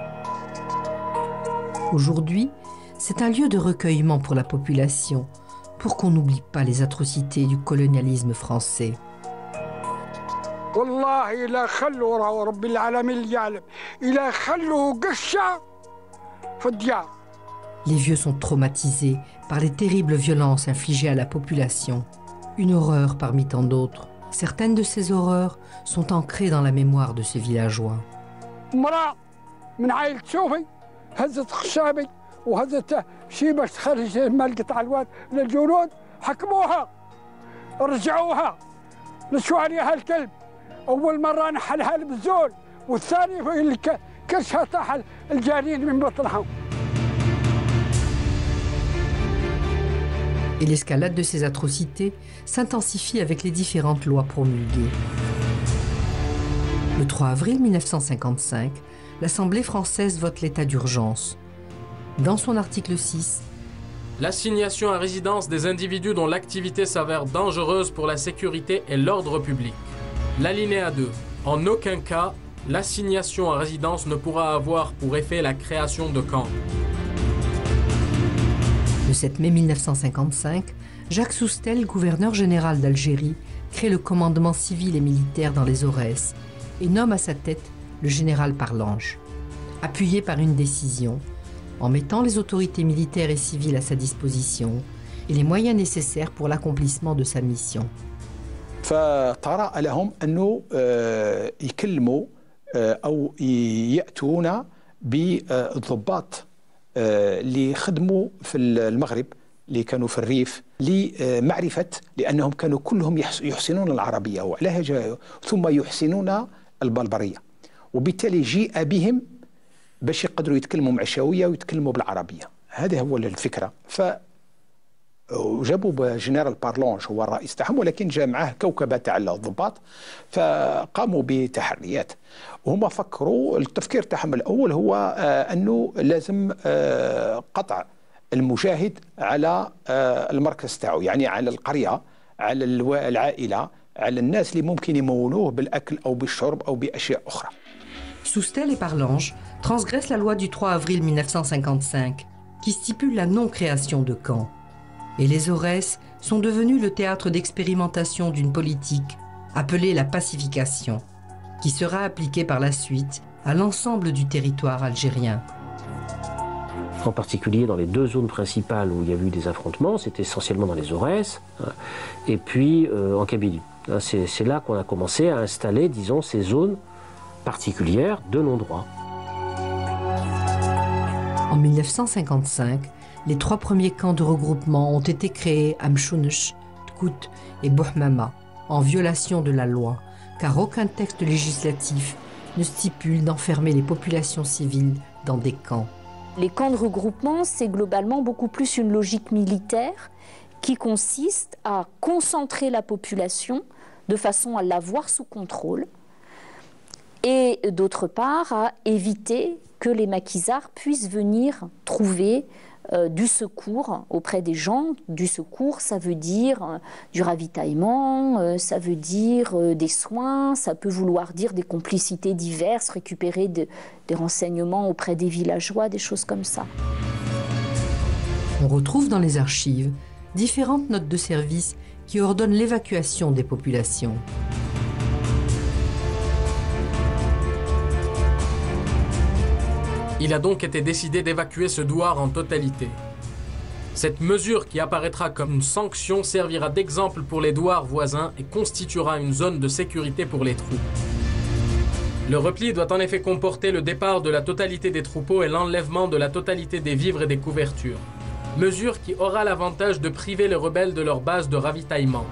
Aujourd'hui, c'est un lieu de recueillement pour la population, pour qu'on n'oublie pas les atrocités du colonialisme français. والله إلا خلوا رب العالمين اللي يعلم إلا خلوا قشة في الديار. Les vieux sont traumatisés par les terribles violences infligées à la population. Une horreur parmi tant d'autres. Certaines de ces horreurs sont ancrées dans la mémoire de ces villageois. امرأة من عائلة شوفي هزت خشابي وهزت شي باش تخرج ملقة علوات للجنود حكموها رجعوها نشوا عليها الكلب. أول مرة نحلها بالزول والثاني في كرشها طاح الجانين من بطنها. Et l'escalade de ces atrocités s'intensifie avec les différentes lois promulguées. Le 3 avril 1955, l'Assemblée française vote l'état d'urgence. Dans son article 6, l'assignation à résidence des individus dont l'activité s'avère dangereuse pour la sécurité et l'ordre public. L'alinéa 2. En aucun cas, l'assignation à résidence ne pourra avoir pour effet la création de camps. Le 7 mai 1955, Jacques Soustelle, gouverneur général d'Algérie, crée le commandement civil et militaire dans les Aurès et nomme à sa tête le général Parlange. Appuyé par une décision, en mettant les autorités militaires et civiles à sa disposition et les moyens nécessaires pour l'accomplissement de sa mission. فطرأ لهم أنه يكلموا أو يأتون بالضباط اللي خدموا في المغرب اللي كانوا في الريف لمعرفة لأنهم كانوا كلهم يحسنون العربية وعلى ثم يحسنون البلبرية وبالتالي جيء بهم باش يقدروا يتكلموا مع الشاوية ويتكلموا بالعربية. هذا هو الفكرة. وجابوا جنرال بارلونج هو الرئيس تاعهم ولكن جاء معاه كوكبه تاع الضباط فقاموا بتحريات وهم فكروا التفكير تاعهم الاول هو انه لازم قطع المجاهد على المركز تاعو يعني على القريه على العائله على الناس اللي ممكن يمولوه بالاكل او بالشرب او باشياء اخرى. Soustelle et Parlange transgressent la loi du 3 avril 1955 qui stipule la non-création de camps. Et les Aurès sont devenus le théâtre d'expérimentation d'une politique appelée la pacification, qui sera appliquée par la suite à l'ensemble du territoire algérien. En particulier dans les deux zones principales où il y a eu des affrontements, c'était essentiellement dans les Aurès et puis en Kabylie. C'est là qu'on a commencé à installer, disons, ces zones particulières de non-droit. En 1955, les 3 premiers camps de regroupement ont été créés à Mchounesh, Tkout et Bouhmama, en violation de la loi, car aucun texte législatif ne stipule d'enfermer les populations civiles dans des camps. Les camps de regroupement, c'est globalement beaucoup plus une logique militaire qui consiste à concentrer la population de façon à l'avoir sous contrôle et d'autre part à éviter que les maquisards puissent venir trouver du secours auprès des gens. Du secours, ça veut dire du ravitaillement, ça veut dire des soins, ça peut vouloir dire des complicités diverses, récupérer des renseignements auprès des villageois, des choses comme ça. On retrouve dans les archives différentes notes de service qui ordonnent l'évacuation des populations. Il a donc été décidé d'évacuer ce douar en totalité. Cette mesure qui apparaîtra comme une sanction servira d'exemple pour les douars voisins et constituera une zone de sécurité pour les troupes. Le repli doit en effet comporter le départ de la totalité des troupeaux et l'enlèvement de la totalité des vivres et des couvertures. Mesure qui aura l'avantage de priver les rebelles de leur base de ravitaillement.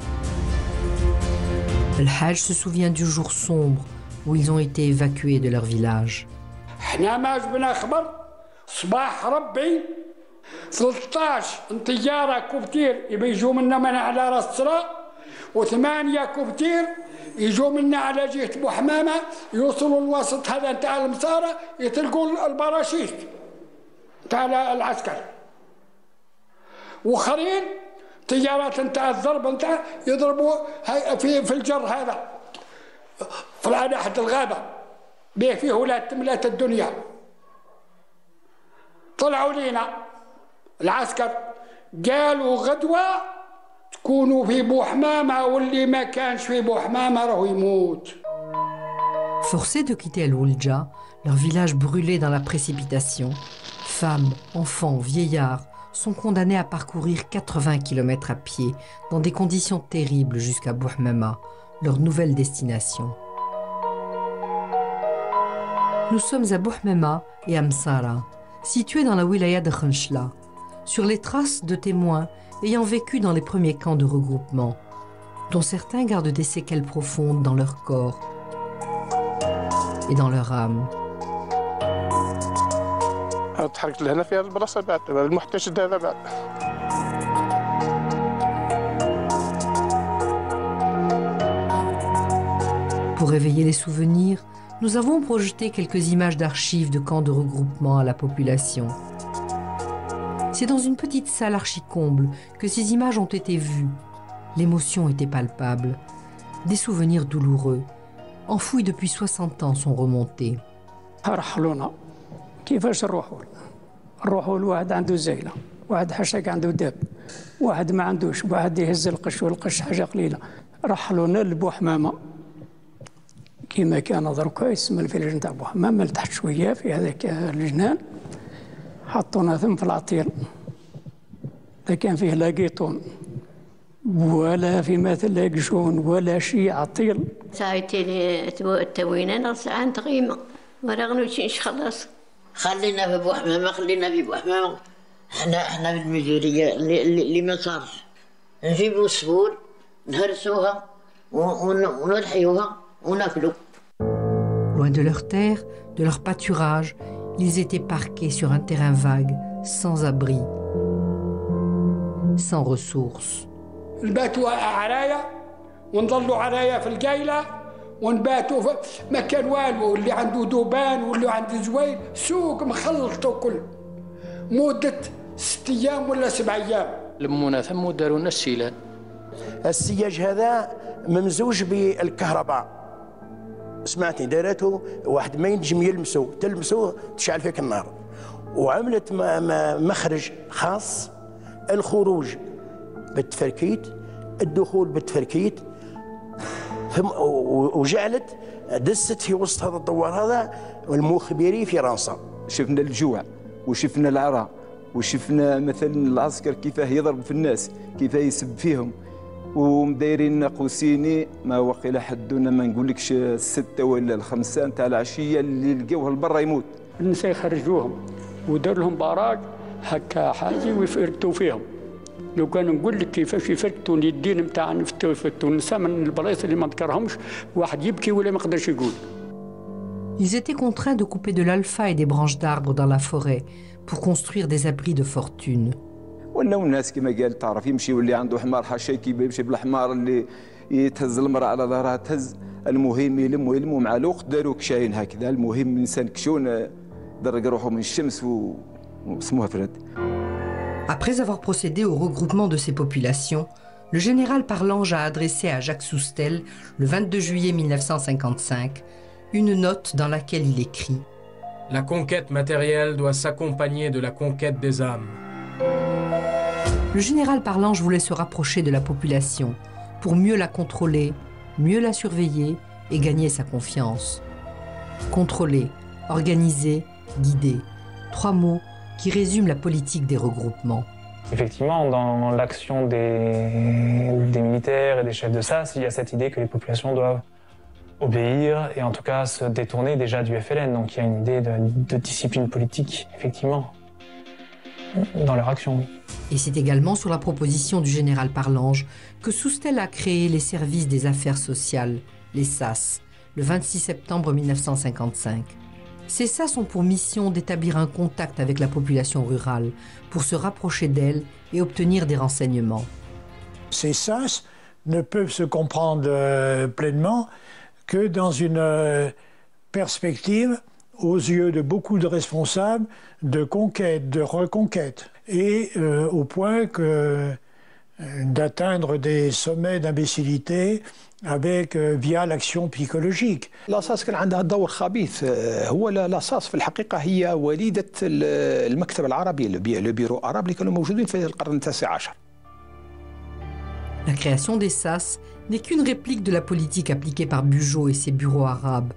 Le Hajj se souvient du jour sombre où ils ont été évacués de leur village. احنا ما جبنا خبر صباح ربي 13 طياره كوبتير يبي يجوا منا من على راس الصراء و8 كوبتير يجوا منا على جهه بوحمامه يوصلوا الوسط هذا نتاع المساره يطلقوا البراشيت نتاع العسكر واخرين طيارات نتاع الضرب نتاع يضربوا في الجر هذا في ناحيه الغابه بيه فيه ولاد تملات الدنيا طلعوا لينا العسكر قالوا غدوة تكونوا في بوحمامة واللي ما كانش في بوحمامة راهو يموت. Forcés de quitter El Oulja, leur village brûlé dans la précipitation, femmes, enfants, vieillards sont condamnés à parcourir 80 km à pied dans des conditions terribles jusqu'à Bouhmama, leur nouvelle destination. Nous sommes à Bouhmema et à Msara, situés dans la wilaya de Khenchla, sur les traces de témoins ayant vécu dans les premiers camps de regroupement, dont certains gardent des séquelles profondes dans leur corps et dans leur âme. Pour réveiller les souvenirs, nous avons projeté quelques images d'archives de camps de regroupement à la population. C'est dans une petite salle archi-comble que ces images ont été vues. L'émotion était palpable. Des souvenirs douloureux, enfouis depuis 60 ans, sont remontés. كيفاش نروحوا الواحد عنده زيله واحد حشاك عنده داب واحد ما عندوش واحد يهز القش والقش حاجه قليله رحلونا لبوحمامه كما كان دركا يسمى الفيلاج نتاع بوحمامه لتحت شويه في هذاك الجنان حطونا ثم في العطير لا كان فيه لا قيطون ولا في مثل لا قشون ولا شيء عطيل ساعتين التوينه نرسعان تقيمه ما رغنوش خلاص خلينا في بوحمامه خلينا في بوحمامه احنا في المديريه اللي ما صارش نجيبوا السبول نهرسوها ونلحيوها وناكلوا. Loin de leur terre, de leur pâturage, ils étaient parqués sur un terrain vague, sans abri, sans ressources. نباتوا عرايا ونظلوا عرايا في القايله ونباتوا ما كان والو اللي عنده دوبان واللي عنده زوين سوق مخلط وكل مده 6 ايام ولا 7 ايام. لمونا ثم وداروا لنا السيلان. السياج هذا ممزوج بالكهرباء سمعتني دارته واحد ما ينجم يلمسه تلمسه تشعل فيك النار وعملت مخرج خاص الخروج بالتفركيت الدخول بالتفركيت وجعلت دست في وسط هذا الدوار هذا المخبري في رانصا. شفنا الجوع وشفنا العرى وشفنا مثلا العسكر كيفاه يضرب في الناس كيفاه يسب فيهم ومدايرين قوسيني ما وقيل حدنا ما نقولكش 6 ولا 5 نتاع العشيه اللي لقاوه لبرا يموت. النساء خرجوهم ودار لهم باراج هكا حاجه ويفركتوا فيهم. لو كان نقول لك كيفاش يفركتوا اليدين نتاعنا يفركتوا النساء من البلايص اللي ما نذكرهمش واحد يبكي ولا ما يقدرش يقول. Ils étaient contraints de couper de l'alpha et des branches d'arbres dans la forêt pour construire des abris de fortune. ولاو الناس كما قال تعرف يمشي واللي عنده حمار حشاكي يمشي بالحمار اللي يتهز المرأة على ظهرها تهز. المهم يلم ومع الوقت داروا كشاين هكذا. المهم الانسان كشون درق روحه من الشمس وسموها فرد. Après avoir procédé au regroupement de ces populations, le général Parlange a adressé à Jacques Soustelle, le 22 juillet 1955, une note dans laquelle il écrit « La conquête matérielle doit s'accompagner de la conquête des âmes. » Le général Parlange voulait se rapprocher de la population pour mieux la contrôler, mieux la surveiller et gagner sa confiance. Contrôler, organiser, guider. 3 mots qui résument la politique des regroupements. Effectivement, dans l'action des militaires et des chefs de SAS, il y a cette idée que les populations doivent obéir et en tout cas se détourner déjà du FLN. Donc il y a une idée de discipline politique, effectivement, dans leur action. Et c'est également sur la proposition du général Parlange que Soustelle a créé les services des affaires sociales, les SAS, le 26 septembre 1955. Ces SAS ont pour mission d'établir un contact avec la population rurale pour se rapprocher d'elle et obtenir des renseignements. Ces SAS ne peuvent se comprendre pleinement que dans une perspective, aux yeux de beaucoup de responsables, de conquête, de reconquête, et au point d'atteindre des sommets d'imbécilité via l'action psychologique. لاصاص كان عندها دور خبيث هو لاصاص في الحقيقة هي وليدة المكتب العربي لو بيرو عرب اللي كانوا موجودين في القرن التاسع عشر. La création des SAS n'est qu'une réplique de la politique appliquée par Bugeaud et ses bureaux arabes,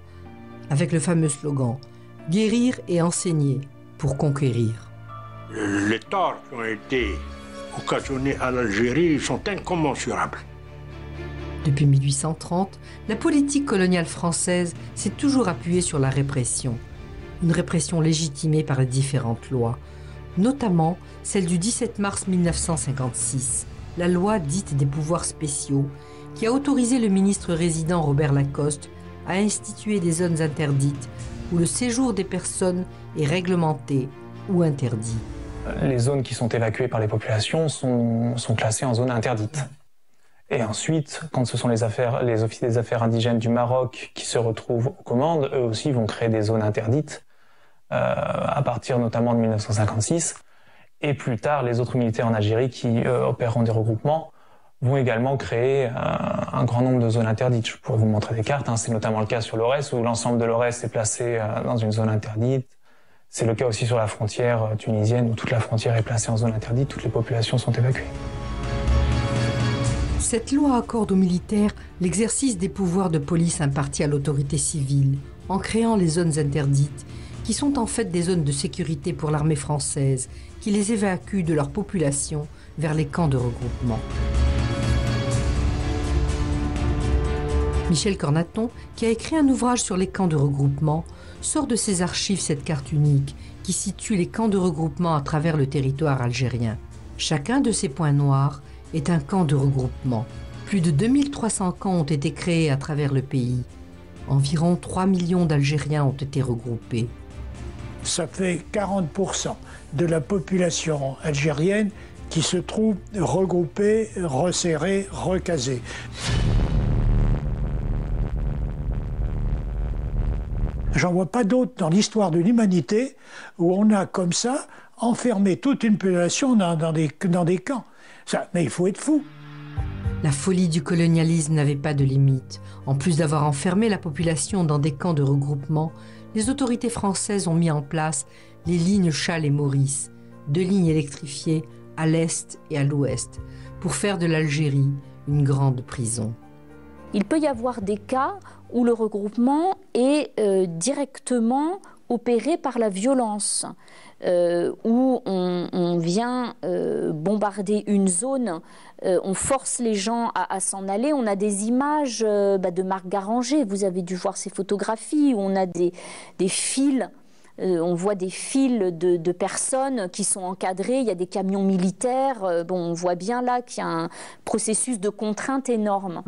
avec le fameux slogan « Guérir et enseigner pour conquérir ». Les torts qui ont été occasionnés à l'Algérie sont incommensurables. Depuis 1830, la politique coloniale française s'est toujours appuyée sur la répression. Une répression légitimée par les différentes lois, notamment celle du 17 mars 1956, la loi dite des pouvoirs spéciaux, qui a autorisé le ministre résident Robert Lacoste à instituer des zones interdites où le séjour des personnes est réglementé ou interdit. Les zones qui sont évacuées par les populations sont classées en zones interdites. Et ensuite, quand ce sont les officiers des affaires indigènes du Maroc qui se retrouvent aux commandes, eux aussi vont créer des zones interdites, à partir notamment de 1956. Et plus tard, les autres militaires en Algérie qui opéreront des regroupements vont également créer un grand nombre de zones interdites. Je pourrais vous montrer des cartes, c'est notamment le cas sur l'Aurès, où l'ensemble de l'Aurès est placé dans une zone interdite. C'est le cas aussi sur la frontière tunisienne, où toute la frontière est placée en zone interdite, toutes les populations sont évacuées. Cette loi accorde aux militaires l'exercice des pouvoirs de police impartis à l'autorité civile, en créant les zones interdites, qui sont en fait des zones de sécurité pour l'armée française, qui les évacue de leur population vers les camps de regroupement. Michel Cornaton, qui a écrit un ouvrage sur les camps de regroupement, sort de ses archives cette carte unique qui situe les camps de regroupement à travers le territoire algérien. Chacun de ces points noirs est un camp de regroupement. Plus de 2300 camps ont été créés à travers le pays. Environ 3 millions d'Algériens ont été regroupés. Ça fait 40% de la population algérienne qui se trouve regroupée, resserrée, recasée. J'en vois pas d'autres dans l'histoire de l'humanité où on a comme ça enfermé toute une population dans des camps. Mais il faut être fou. La folie du colonialisme n'avait pas de limite. En plus d'avoir enfermé la population dans des camps de regroupement, les autorités françaises ont mis en place les lignes Challe et Maurice, 2 lignes électrifiées à l'est et à l'ouest, pour faire de l'Algérie une grande prison. Il peut y avoir des cas où le regroupement est directement opéré par la violence, où on vient bombarder une zone, on force les gens à s'en aller. On a des images de Marc Garanger, vous avez dû voir ces photographies, où on a des fils, on voit des files de personnes qui sont encadrées, il y a des camions militaires, on voit bien là qu'il y a un processus de contrainte énorme.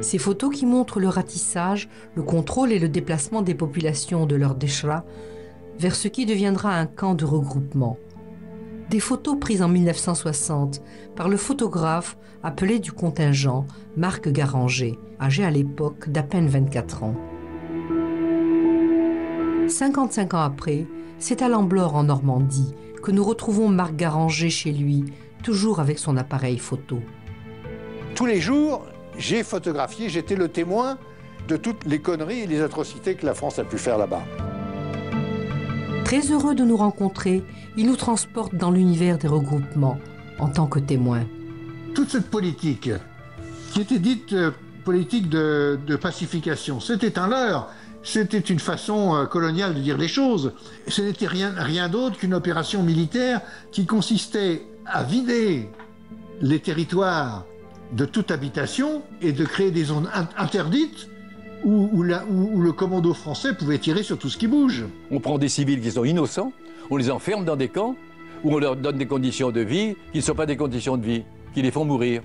Ces photos qui montrent le ratissage, le contrôle et le déplacement des populations de leur déchra vers ce qui deviendra un camp de regroupement. Des photos prises en 1960 par le photographe appelé du contingent Marc Garanger, âgé à l'époque d'à peine 24 ans. 55 ans après, c'est à Lamblore en Normandie que nous retrouvons Marc Garanger chez lui, toujours avec son appareil photo. Tous les jours, j'ai photographié, j'étais le témoin de toutes les conneries et les atrocités que la France a pu faire là-bas. Très heureux de nous rencontrer, il nous transporte dans l'univers des regroupements en tant que témoin. Toute cette politique, qui était dite politique de pacification, c'était un leurre. C'était une façon coloniale de dire les choses. Ce n'était rien d'autre qu'une opération militaire qui consistait à vider les territoires de toute habitation et de créer des zones interdites où le commando français pouvait tirer sur tout ce qui bouge. On prend des civils qui sont innocents, on les enferme dans des camps où on leur donne des conditions de vie qui ne sont pas des conditions de vie, qui les font mourir.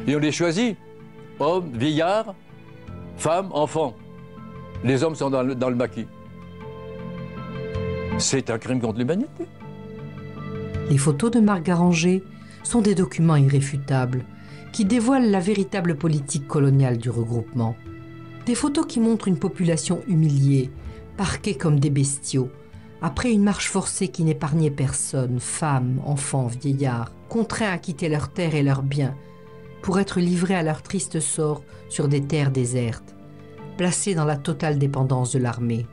Et on les choisit, hommes, vieillards, femmes, enfants. Les hommes sont dans le maquis. C'est un crime contre l'humanité. Les photos de Marc Garanger sont des documents irréfutables qui dévoilent la véritable politique coloniale du regroupement. Des photos qui montrent une population humiliée, parquée comme des bestiaux, après une marche forcée qui n'épargnait personne, femmes, enfants, vieillards, contraints à quitter leurs terres et leurs biens, pour être livrés à leur triste sort sur des terres désertes, placés dans la totale dépendance de l'armée.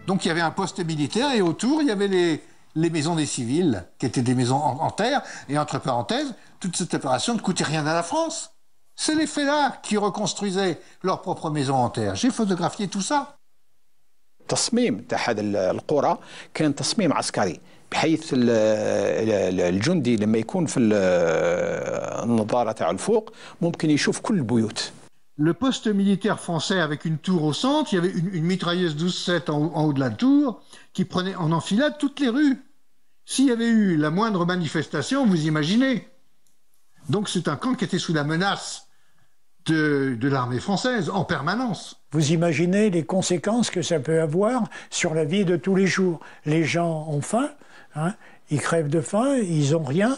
Donc il y avait un poste militaire et autour il y avait les maisons des civils, qui étaient des maisons en terre, et entre parenthèses, toute cette opération ne coûtait rien à la France. C'est les fellahs qui reconstruisaient leurs propres maisons en terre. J'ai photographié tout ça. التصميم تاع هذه القرى كان تصميم عسكري بحيث الجندي لما يكون في النظاره تاع الفوق ممكن يشوف كل البيوت. Le poste militaire français avec une tour au centre, il y avait une mitrailleuse 12-7 en haut de la tour qui prenait en enfilade toutes les rues. S'il y avait eu la moindre manifestation, vous imaginez. Donc c'est un camp qui était sous la menace de l'armée française en permanence. Vous imaginez les conséquences que ça peut avoir sur la vie de tous les jours. Les gens ont faim, hein, ils crèvent de faim, ils n'ont rien.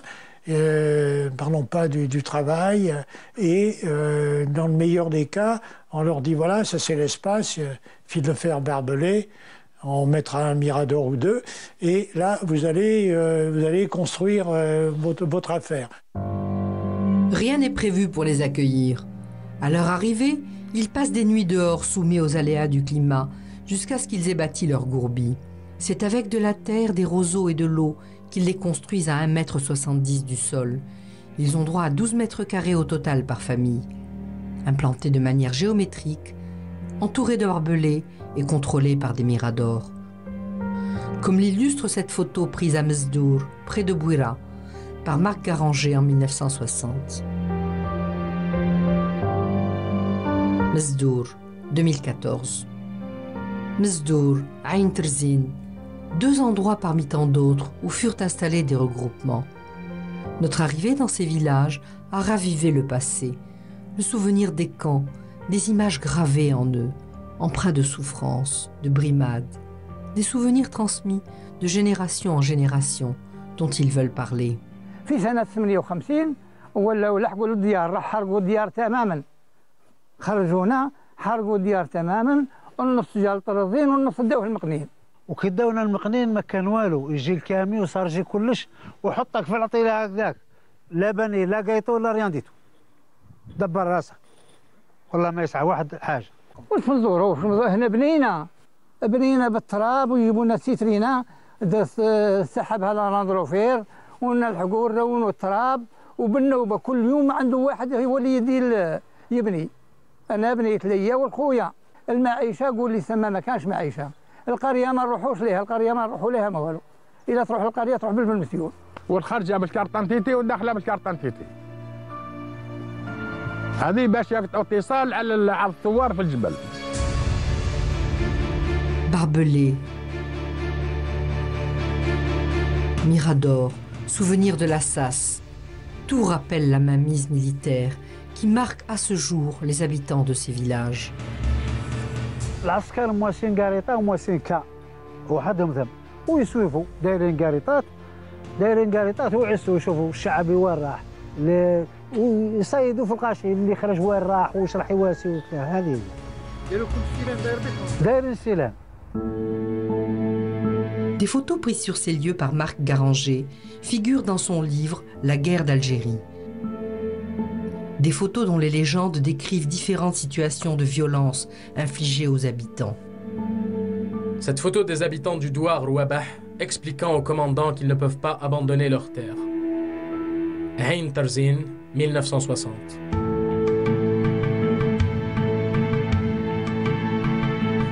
Parlons pas du travail. Et dans le meilleur des cas, on leur dit voilà, ça c'est l'espace, fil de fer barbelé, on mettra un mirador ou deux, et là vous allez construire votre affaire. Rien n'est prévu pour les accueillir. À leur arrivée, ils passent des nuits dehors soumis aux aléas du climat, jusqu'à ce qu'ils aient bâti leur gourbie. C'est avec de la terre, des roseaux et de l'eau qu'ils les construisent à 1,70 m du sol. Ils ont droit à 12 mètres carrés au total par famille. Implantés de manière géométrique, entourés de barbelés et contrôlés par des miradors. Comme l'illustre cette photo prise à Mezdour, près de Bouira, par Marc Garanger en 1960. Mezdour, 2014. Mezdour, Ain Terzine, deux endroits parmi tant d'autres où furent installés des regroupements. Notre arrivée dans ces villages a ravivé le passé, le souvenir des camps, des images gravées en eux, empreints de souffrance, de brimade, des souvenirs transmis de génération en génération dont ils veulent parler. في سنة 58 ولاو لحقوا الديار، حرقوا الديار تماما. خرجونا حرقوا الديار تماما، والنص جا الطرزين والنص داوه المقنين. وكي داونا المقنين ما كان والو، يجي الكامي وصار يجي كلش وحطك في العطيله هكذاك، لا بني لا قيطو لا ريان ديتو. دبر راسك. والله ما يسعى واحد حاجه. واش نزوروا هنا بنينا بالتراب ويجيبوا لنا سيترينا سحبها لاندروفير ونلحقوا الرون والتراب وبالنوبه كل يوم عنده واحد هو اللي يدير يبني. انا بنيت ليا والخويا. المعيشه قول لي ثم ما كانش معيشه. القريه ما نروحوش ليها، القريه ما نروحوا ليها ما والو. اذا تروح القريه تروح بالمسيول. والخارجه بالكارطانتيتي والداخله بالكارطانتيتي. هذه باش ياخذ اتصال على الثوار في الجبل. Barbelés, Mirador, souvenir de la Sasse, tout rappelle la mainmise militaire qui marque à ce jour les habitants de ces villages. العسكر مواسين قاريطه ومواسين كا وحدهم ذم ويسوفوا دايرين قاريطات ويعسوا يشوفوا الشعبي وين راح ويصيدوا في القاشي اللي خرج وين راح واش راح يواسي وكذا. هذه دايرين كل السلام داير بكم دايرين السلام Des photos prises sur ces lieux par Marc Garanger figurent dans son livre « La guerre d'Algérie ». Des photos dont les légendes décrivent différentes situations de violence infligées aux habitants. Cette photo des habitants du Douar Rouabah expliquant aux commandants qu'ils ne peuvent pas abandonner leur terre. Hein Tarzine, 1960.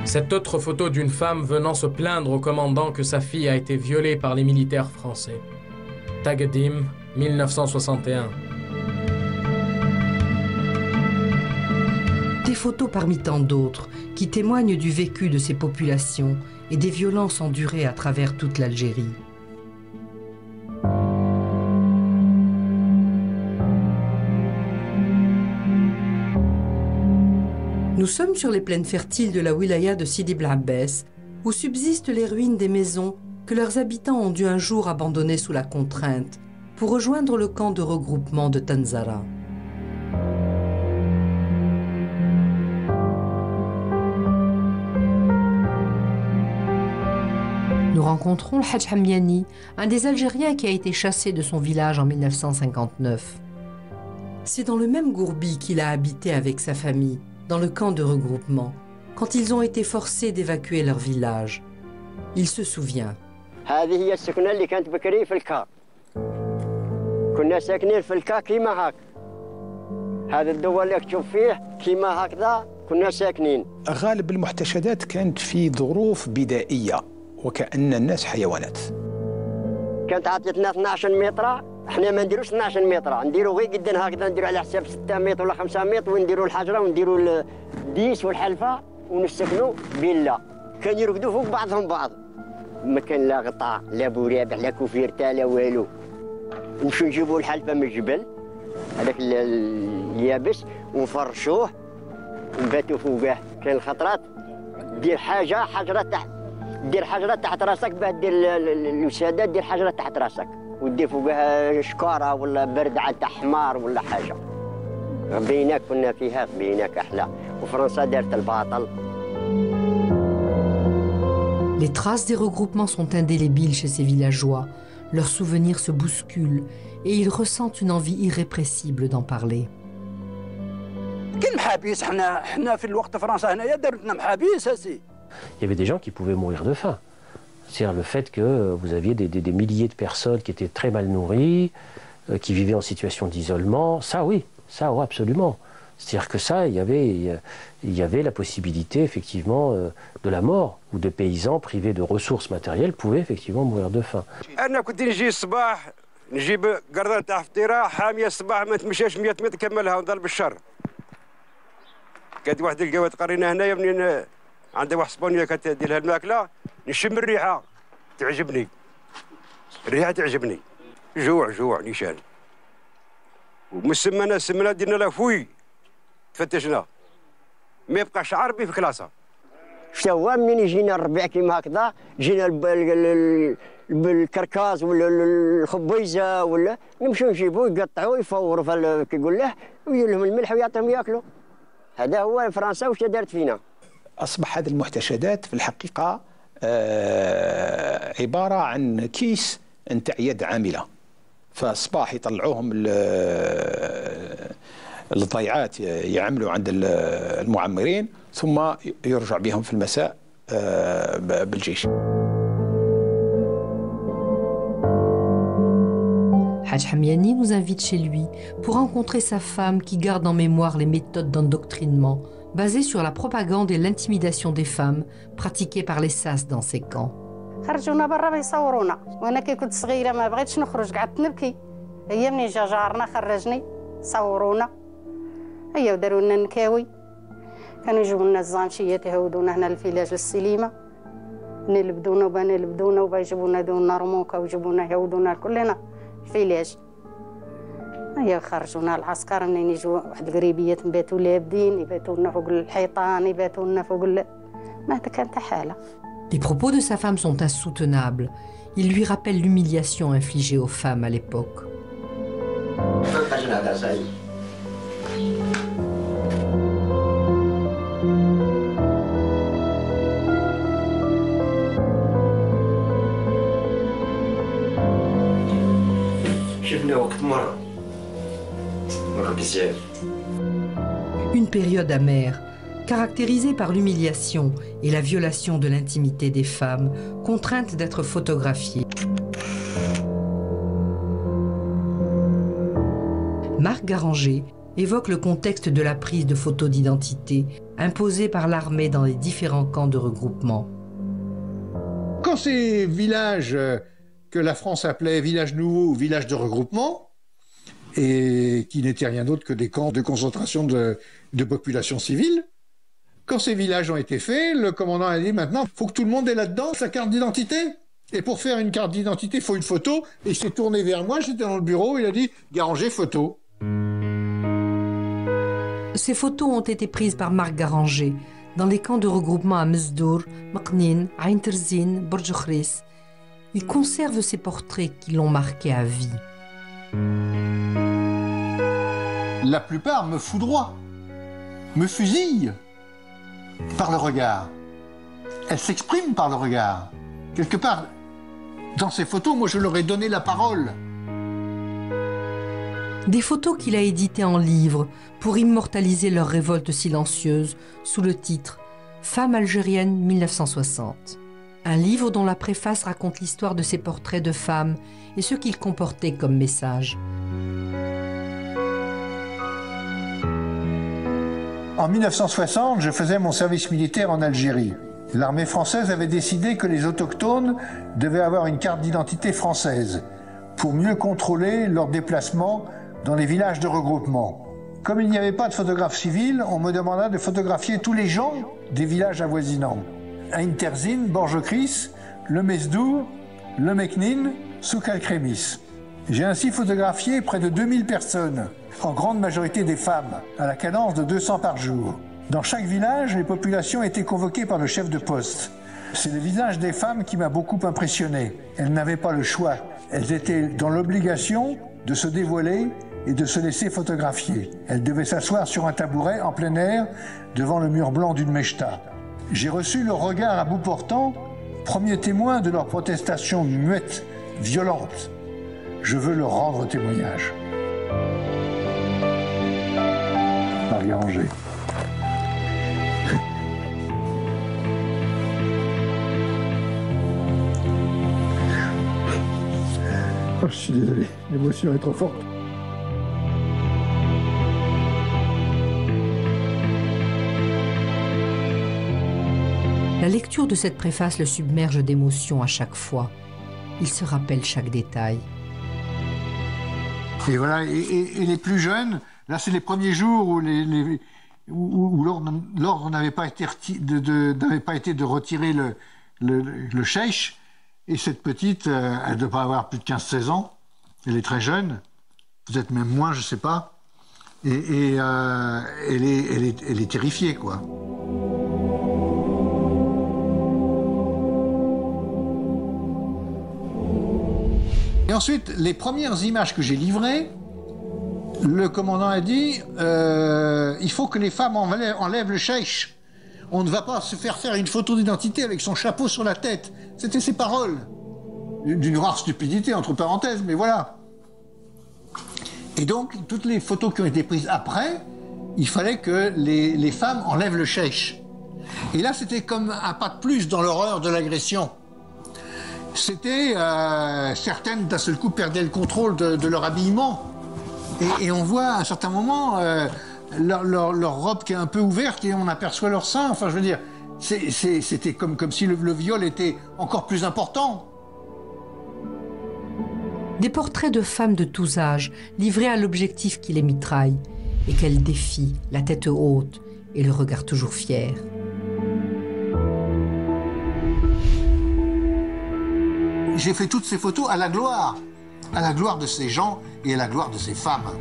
Cette autre photo d'une femme venant se plaindre au commandant que sa fille a été violée par les militaires français. Tagadim, 1961. Des photos parmi tant d'autres qui témoignent du vécu de ces populations et des violences endurées à travers toute l'Algérie. Nous sommes sur les plaines fertiles de la wilaya de Sidi Bel Abbès, où subsistent les ruines des maisons que leurs habitants ont dû un jour abandonner sous la contrainte pour rejoindre le camp de regroupement de Tanzara. Nous rencontrons le Hadj Hamiani, un des Algériens qui a été chassé de son village en 1959. C'est dans le même gourbi qu'il a habité avec sa famille, dans le camp de regroupement, quand ils ont été forcés d'évacuer leur village. Il se souvient. هذه هي السكنة اللي كانت بكري في الكا. كنا ساكنين في الكا كيما هاك. هذا الدول اللي تشوف فيه كيما هكذا كنا ساكنين. غالب المحتشدات كانت في ظروف بدائية وكأن الناس حيوانات. كانت عطيتنا 12 متر، احنا ما نديروش 12 متر، نديرو غير قدنا هكذا، نديرو على حساب 6 متر ولا 5 متر ونديرو الحجرة ونديرو الديس والحلفة ونسكنوا فيلا. كانوا يرقدوا فوق بعضهم بعض. ما كان لا غطاء لا بورابع لا كوفيرتا لا والو. نمشيو نجيبوا الحلفة من الجبل هذاك اليابس ونفرشوه ونباتوا فوقه. كان الخطرات دير حجرة تحت، دير حجرة تحت راسك باه دير الوسادة، دير حجرة تحت راسك ودير فوقها شكارة ولا بردعة تاع حمار ولا حاجة. بيناك كنا فيها بيناك أحلى، وفرنسا دارت الباطل. Les traces des regroupements sont indélébiles chez ces villageois. Leurs souvenirs se bousculent et ils ressentent une envie irrépressible d'en parler. كل محابيس حنا في الوقت فرنسا هنايا دارت لنا محابيس هسي. Il y avait des gens qui pouvaient mourir de faim. C'est-à-dire le fait que vous aviez des milliers de personnes qui étaient très mal nourries, qui vivaient en situation d'isolement, ça oui, absolument. C'est-à-dire que ça, il y avait la possibilité effectivement de la mort, où des paysans privés de ressources matérielles pouvaient effectivement mourir de faim. أنا كنت نجي الصباح نجيب قردة تاع فطيرة حامية الصباح ما تمشاش 100 متر كملها ونضرب الشر. كانت واحد الجوات قرينا هنايا منين عندها واحد صبونية كتدير لها الماكلة نشم الريحة تعجبني. الريحة تعجبني. جوع نيشان. ومن سمنا ديرنا له فوي. تفتشنا ما يبقاش عربي في كلاسه. شتا هو منين يجينا الربيع كيما هكذا جينا بالكركاز ولا الخبيزه ولا نمشيو نجيبوه يقطعوه يفوروا كيقول له ويجي لهم الملح ويعطيهم ياكلوا. هذا هو فرنسا واش دارت فينا. اصبح هذه المحتشدات في الحقيقه عباره عن كيس نتاع يد عامله. فالصباح يطلعوهم الضيعات يعملوا عند المعمرين ثم يرجع بهم في المساء بالجيش. Hadj Hamiani nous invite chez lui pour rencontrer sa femme qui garde en mémoire les méthodes d'endoctrinement basées sur la propagande et l'intimidation des femmes pratiquées par les sas dans ces camps. خرجونا برا بيصورونا وانا كي كنت صغيره ما بغيتش نخرج قعدت نبكي. هي منين جا جارنا خرجني صورونا هيا وداروا لنا نكاوي. كانوا يجيبوا لنا الزانشيات يهودونا هنا الفيلاج السليمه نلبدونا وبنلبدونا وبيجيبوا لنا دونا رموكه ويجيبوا لنا يهودونا كلنا الفيلاج. هيا خرجونا العسكر منين يجوا واحد القريبيات نباتوا لابدين يباتوا لنا فوق الحيطان يباتوا لنا فوق ما كانت حاله. Les propos de sa femme sont insoutenables. Il lui rappelle l'humiliation infligée aux femmes à l'époque. Une période amère, caractérisée par l'humiliation et la violation de l'intimité des femmes, contraintes d'être photographiées. Marc Garanger évoque le contexte de la prise de photos d'identité imposée par l'armée dans les différents camps de regroupement. Quand ces villages que la France appelait villages nouveaux ou villages de regroupement, et qui n'étaient rien d'autre que des camps de concentration de population civile, quand ces villages ont été faits, le commandant a dit maintenant, il faut que tout le monde ait là-dedans sa carte d'identité. Et pour faire une carte d'identité, il faut une photo. Et il s'est tourné vers moi, j'étais dans le bureau, il a dit « Garanger photo ». Ces photos ont été prises par Marc Garanger dans les camps de regroupement à Mezdour, Maqnin, Ain Terzine, Borj Khris. Il conserve ces portraits qui l'ont marqué à vie. La plupart me foudroient, me fusillent par le regard. Elles s'expriment par le regard. Quelque part, dans ces photos, moi je leur ai donné la parole. Des photos qu'il a éditées en livre pour immortaliser leur révolte silencieuse sous le titre « Femmes algériennes 1960 ». Un livre dont la préface raconte l'histoire de ces portraits de femmes et ce qu'ils comportaient comme message. En 1960, je faisais mon service militaire en Algérie. L'armée française avait décidé que les autochtones devaient avoir une carte d'identité française pour mieux contrôler leurs déplacements dans les villages de regroupement. Comme il n'y avait pas de photographe civil, on me demanda de photographier tous les gens des villages avoisinants. Ain Terzine, Borj Khris, le Mezdour, le Meknin, Souk al-Kremis. J'ai ainsi photographié près de 2000 personnes, en grande majorité des femmes, à la cadence de 200 par jour. Dans chaque village, les populations étaient convoquées par le chef de poste. C'est le visage des femmes qui m'a beaucoup impressionné. Elles n'avaient pas le choix. Elles étaient dans l'obligation de se dévoiler et de se laisser photographier. Elles devaient s'asseoir sur un tabouret en plein air devant le mur blanc d'une mechta. J'ai reçu leur regard à bout portant, premier témoin de leur protestation muette, violente. Je veux leur rendre témoignage. Marc Garanger. Oh, je suis désolé, l'émotion est trop forte. La lecture de cette préface le submerge d'émotions à chaque fois. Il se rappelle chaque détail. Et voilà, et les plus jeunes, là c'est les premiers jours où l'ordre n'avait pas été de retirer le cheikh. Et cette petite, elle ne doit pas avoir plus de 15-16 ans. Elle est très jeune, peut-être même moins, je ne sais pas. Et elle est terrifiée, quoi. Et ensuite, les premières images que j'ai livrées, le commandant a dit il faut que les femmes enlèvent le cheikh. On ne va pas se faire une photo d'identité avec son chapeau sur la tête. C'était ses paroles. D'une rare stupidité, entre parenthèses, mais voilà. Et donc, toutes les photos qui ont été prises après, il fallait que les femmes enlèvent le cheikh. Et là, c'était comme un pas de plus dans l'horreur de l'agression. C'était certaines d'un seul coup perdaient le contrôle de leur habillement. Et on voit à un certain moment leur robe qui est un peu ouverte et on aperçoit leur sein. Enfin, je veux dire, c'était comme si le viol était encore plus important. Des portraits de femmes de tous âges, livrés à l'objectif qui les mitraille, et qu'elles défient, la tête haute et le regard toujours fier. J'ai fait toutes ces photos à la gloire de ces gens et à la gloire de ces femmes.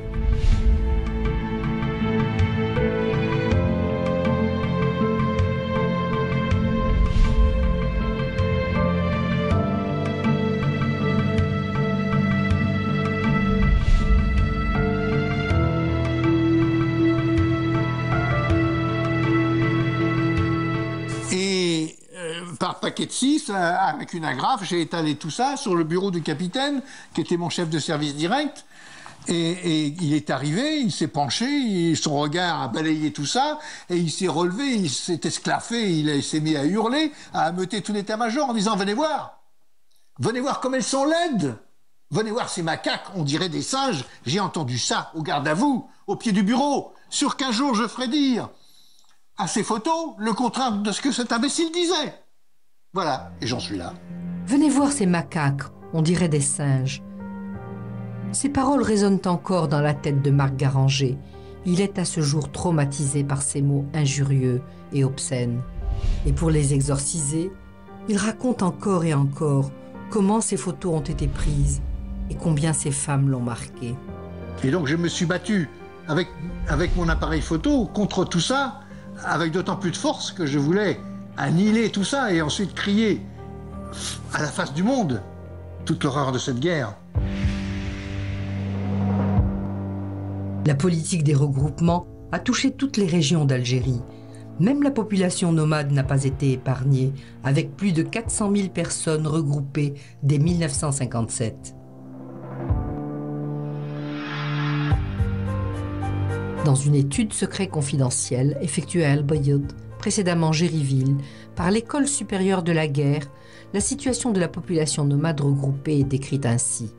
par paquet de 6, avec une agrafe, j'ai étalé tout ça sur le bureau du capitaine, qui était mon chef de service direct. Et il est arrivé, il s'est penché, son regard a balayé tout ça, et il s'est relevé, il s'est esclaffé, il s'est mis à hurler, à ameuter tout l'état-major en disant « Venez voir comme elles sont laides. Venez voir ces macaques, on dirait des singes. J'ai entendu ça au garde à vous, au pied du bureau. Sur 15 jours, je ferai dire à ces photos le contraire de ce que cet imbécile disait. » Voilà, et j'en suis là. Venez voir ces macaques, on dirait des singes. Ces paroles résonnent encore dans la tête de Marc Garanger. Il est à ce jour traumatisé par ces mots injurieux et obscènes. Et pour les exorciser, il raconte encore et encore comment ces photos ont été prises et combien ces femmes l'ont marqué. Et donc je me suis battu avec mon appareil photo contre tout ça, avec d'autant plus de force que je voulais annihiler tout ça et ensuite crier à la face du monde toute l'horreur de cette guerre. La politique des regroupements a touché toutes les régions d'Algérie. Même la population nomade n'a pas été épargnée, avec plus de 400 000 personnes regroupées dès 1957. Dans une étude secret confidentielle effectuée à El Bayod, précédemment Géryville, par l'École supérieure de la guerre, la situation de la population nomade regroupée est décrite ainsi.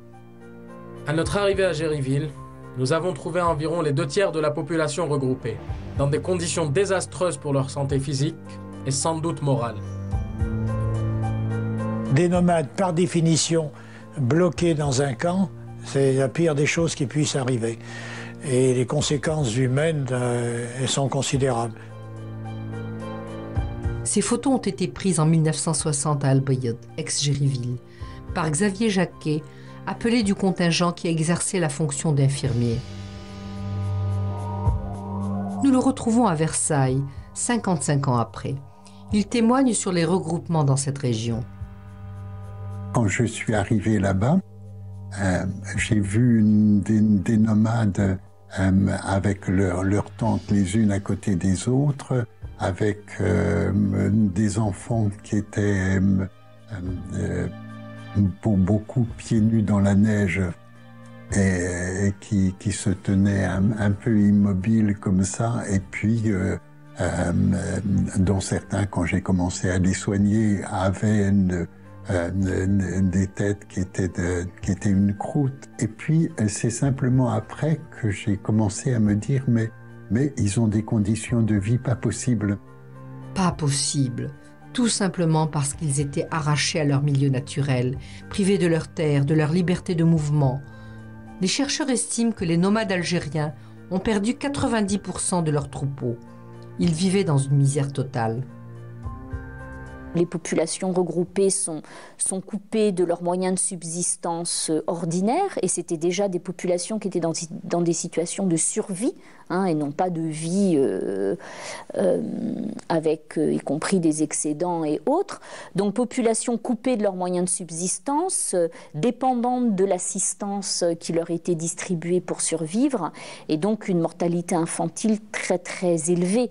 À notre arrivée à Géryville, nous avons trouvé environ les 2/3 de la population regroupée, dans des conditions désastreuses pour leur santé physique et sans doute morale. Des nomades, par définition, bloqués dans un camp, c'est la pire des choses qui puissent arriver. Et les conséquences humaines, elles sont considérables. Ces photos ont été prises en 1960 à El Bayod, ex-Géryville, par Xavier Jacquet, appelé du contingent qui exerçait la fonction d'infirmier. Nous le retrouvons à Versailles, 55 ans après. Il témoigne sur les regroupements dans cette région. Quand je suis arrivé là-bas, j'ai vu des nomades avec leurs tentes les unes à côté des autres, avec des enfants qui étaient pour beaucoup pieds nus dans la neige et qui se tenaient un peu immobiles comme ça. Et puis, dont certains, quand j'ai commencé à les soigner, avaient des têtes qui étaient une croûte. Et puis, c'est simplement après que j'ai commencé à me dire, mais ils ont des conditions de vie pas possibles. Pas possible. Tout simplement parce qu'ils étaient arrachés à leur milieu naturel, privés de leurs terres, de leur liberté de mouvement. Les chercheurs estiment que les nomades algériens ont perdu 90% de leurs troupeaux. Ils vivaient dans une misère totale. Les populations regroupées sont coupées de leurs moyens de subsistance ordinaires, et c'était déjà des populations qui étaient dans des situations de survie, et non pas de vie avec y compris des excédents et autres. Donc populations coupées de leurs moyens de subsistance, dépendantes de l'assistance qui leur était distribuée pour survivre, et donc une mortalité infantile très très élevée.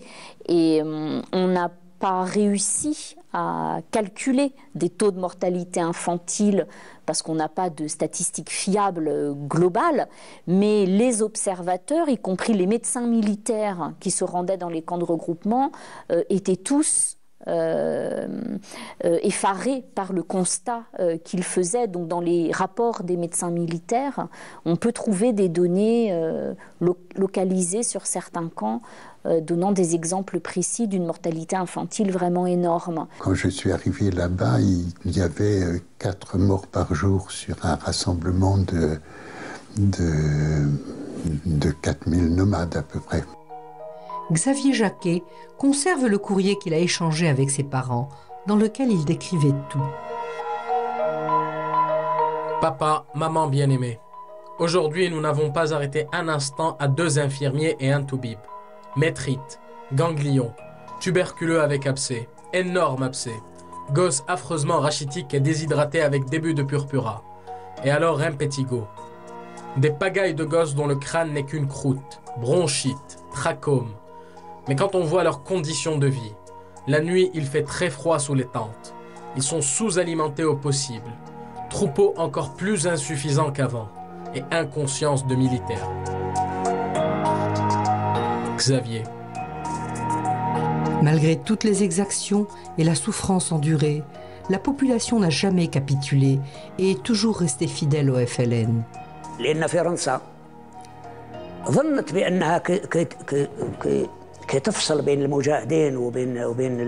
Et on n'a pas réussi à calculer des taux de mortalité infantile parce qu'on n'a pas de statistiques fiables globales, mais les observateurs, y compris les médecins militaires qui se rendaient dans les camps de regroupement, étaient tous effarés par le constat qu'ils faisaient. Donc dans les rapports des médecins militaires, on peut trouver des données localisées sur certains camps donnant des exemples précis d'une mortalité infantile vraiment énorme. Quand je suis arrivé là-bas, il y avait 4 morts par jour sur un rassemblement de 4000 nomades à peu près. Xavier Jacquet conserve le courrier qu'il a échangé avec ses parents, dans lequel il décrivait tout. Papa, maman bien-aimée, aujourd'hui nous n'avons pas arrêté un instant à 2 infirmiers et un toubib. Métrite, ganglion, tuberculeux avec abcès, énorme abcès, gosse affreusement rachitique et déshydraté avec début de purpura, et alors impétigo. Des pagailles de gosses dont le crâne n'est qu'une croûte, bronchite, trachome. Mais quand on voit leurs conditions de vie, la nuit il fait très froid sous les tentes, Ils sont sous-alimentés au possible, troupeau encore plus insuffisant qu'avant, et inconscience de militaires. Xavier. Malgré toutes les exactions et la souffrance endurée, la population n'a jamais capitulé et est toujours restée fidèle au FLN. لأن فرنسا ظنت بأنها كي تفصل بين المجاهدين وبين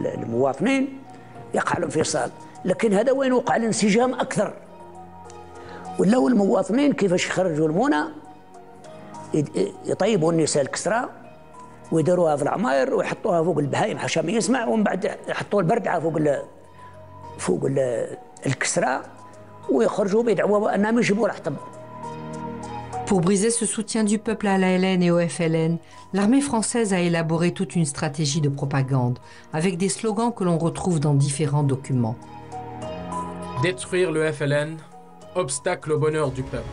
المواطنين يقع الانفصال، لكن هذا وين وقع الانسجام أكثر. ولاو المواطنين كيفاش يخرجوا المونة يطيبوا النساء الكسرى ويديروها في العماير ويحطوها فوق البهايم حاشا ما يسمع، ومن بعد يحطوا البردعة فوق الكسرى ويخرجوا بيدعوا أنهم يجيبوا الحطب. Pour briser ce soutien du peuple à l'ALN et au FLN, l'armée française a élaboré toute une stratégie de propagande, avec des slogans que l'on retrouve dans différents documents. Détruire le FLN, obstacle au bonheur du peuple.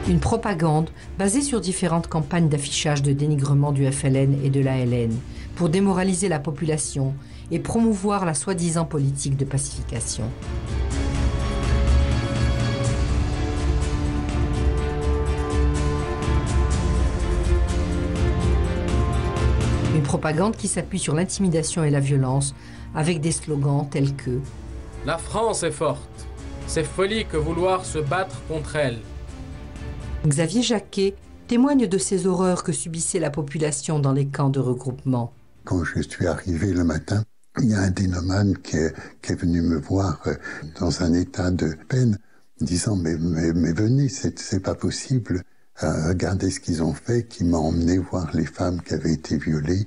Une propagande basée sur différentes campagnes d'affichage de dénigrement du FLN et de l'ALN, pour démoraliser la population et promouvoir la soi-disant politique de pacification. Une propagande qui s'appuie sur l'intimidation et la violence, avec des slogans tels que « La France est forte, c'est folie que vouloir se battre contre elle ». Xavier Jacquet témoigne de ces horreurs que subissait la population dans les camps de regroupement. Quand je suis arrivé le matin, il y a un dénomade qui est venu me voir dans un état de peine, disant mais venez, c'est pas possible. Regardez ce qu'ils ont fait, qui m'a emmené voir les femmes qui avaient été violées.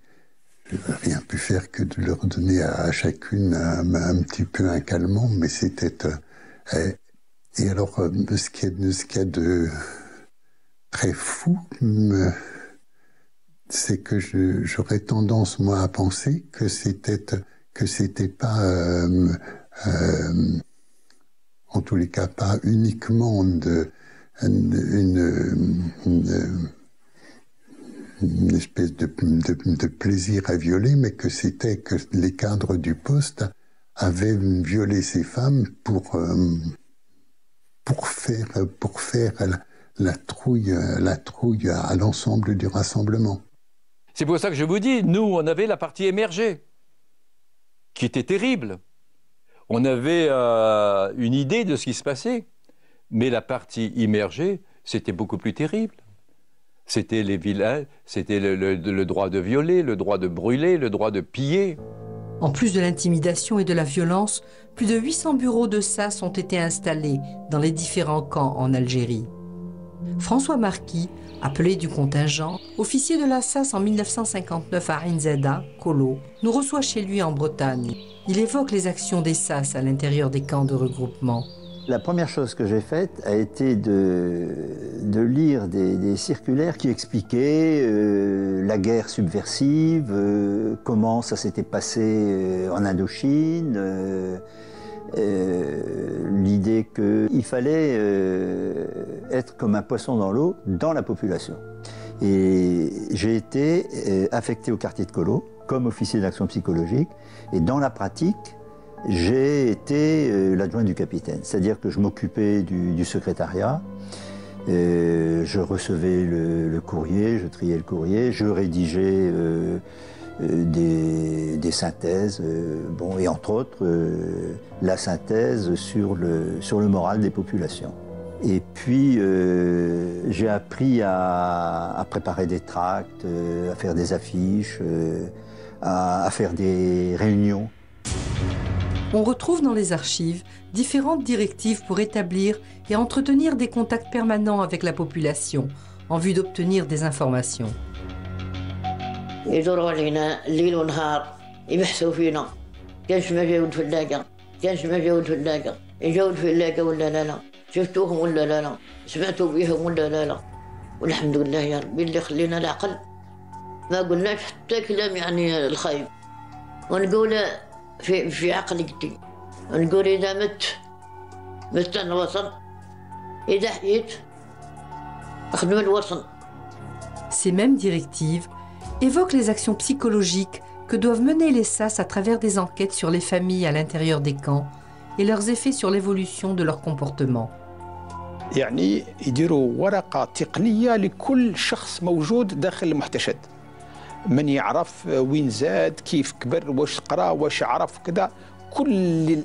Je n'ai rien pu faire que de leur donner à chacune un petit peu un calmant, mais c'était... et alors, ce qui est de très fou, c'est que j'aurais tendance, moi, à penser que c'était pas... en tous les cas, pas uniquement une espèce de plaisir à violer, mais que c'était que les cadres du poste avaient violé ces femmes pour faire la trouille à l'ensemble du rassemblement. C'est pour ça que je vous dis, nous, on avait la partie émergée, qui était terrible. On avait une idée de ce qui se passait. Mais la partie immergée, c'était beaucoup plus terrible. C'était les vilains, c'était le droit de violer, le droit de brûler, le droit de piller. En plus de l'intimidation et de la violence, plus de 800 bureaux de SAS ont été installés dans les différents camps en Algérie. François Marquis, appelé du contingent, officier de la SAS en 1959 à Ain Zeda, Kolo, nous reçoit chez lui en Bretagne. Il évoque les actions des SAS à l'intérieur des camps de regroupement. La première chose que j'ai faite a été de lire des circulaires qui expliquaient la guerre subversive, comment ça s'était passé en Indochine, l'idée qu'il fallait être comme un poisson dans l'eau dans la population. Et j'ai été affecté au quartier de Kolo comme officier d'action psychologique, et dans la pratique, j'ai été l'adjoint du capitaine, c'est-à-dire que je m'occupais du secrétariat, je recevais le courrier, je triais le courrier, je rédigeais des synthèses, et entre autres la synthèse sur le moral des populations. Et puis j'ai appris à préparer des tracts, à faire des affiches, à faire des réunions. On retrouve dans les archives différentes directives pour établir et entretenir des contacts permanents avec la population en vue d'obtenir des informations. يدوروا علينا الليل ونهار يبحثوا فينا كانش ما جاود فلاقة كانش ما جاود فلاقة يجاود فلاقة ولا لا شفتوهم ولا لا سمعتوا بيهم ولا لا والحمد لله يا ربي اللي خلينا العقل ما قلناش حتى كلام يعني الخايب ونقول في عقليتي ونقول إذا مت عن الوطن إذا حييت أخدم الوطن. Ces mêmes directives évoquent les actions psychologiques que doivent mener les SAS à travers des enquêtes sur les familles à l'intérieur des camps et leurs effets sur l'évolution de leur comportement. يعني يديروا ورقة تقنية لكل شخص موجود داخل المحتشد، من يعرف وين زاد، كيف كبر، واش قرا، واش عرف كذا، كل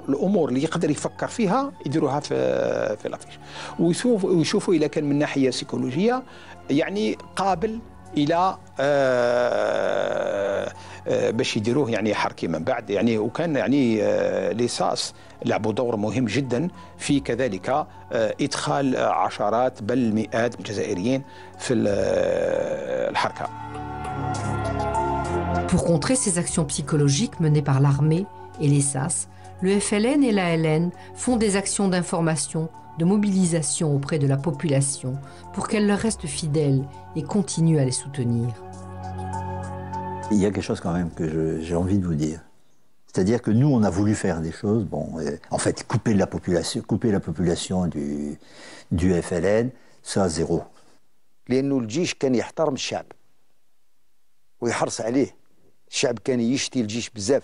الامور اللي يقدر يفكر فيها يديروها في الافيش، ويشوفوا اذا كان من ناحيه سيكولوجيه يعني قابل الى باش يديروه يعني حركي من بعد يعني. وكان يعني ليساس لعبوا دور مهم جدا في كذلك ادخال عشرات بل مئات من الجزائريين في الحركه. Pour contrer ces actions psychologiques menées par l'armée et les SAS, le FLN et l'ALN font des actions d'information, de mobilisation auprès de la population pour qu'elle leur reste fidèle et continue à les soutenir. Il y a quelque chose quand même que j'ai envie de vous dire. C'est-à-dire que nous, on a voulu faire des choses, en fait, couper la population du FLN, ça, zéro. لأنه الجيش كان يحترم الشعب ويحرص عليه. الشعب كان يشتي الجيش بزاف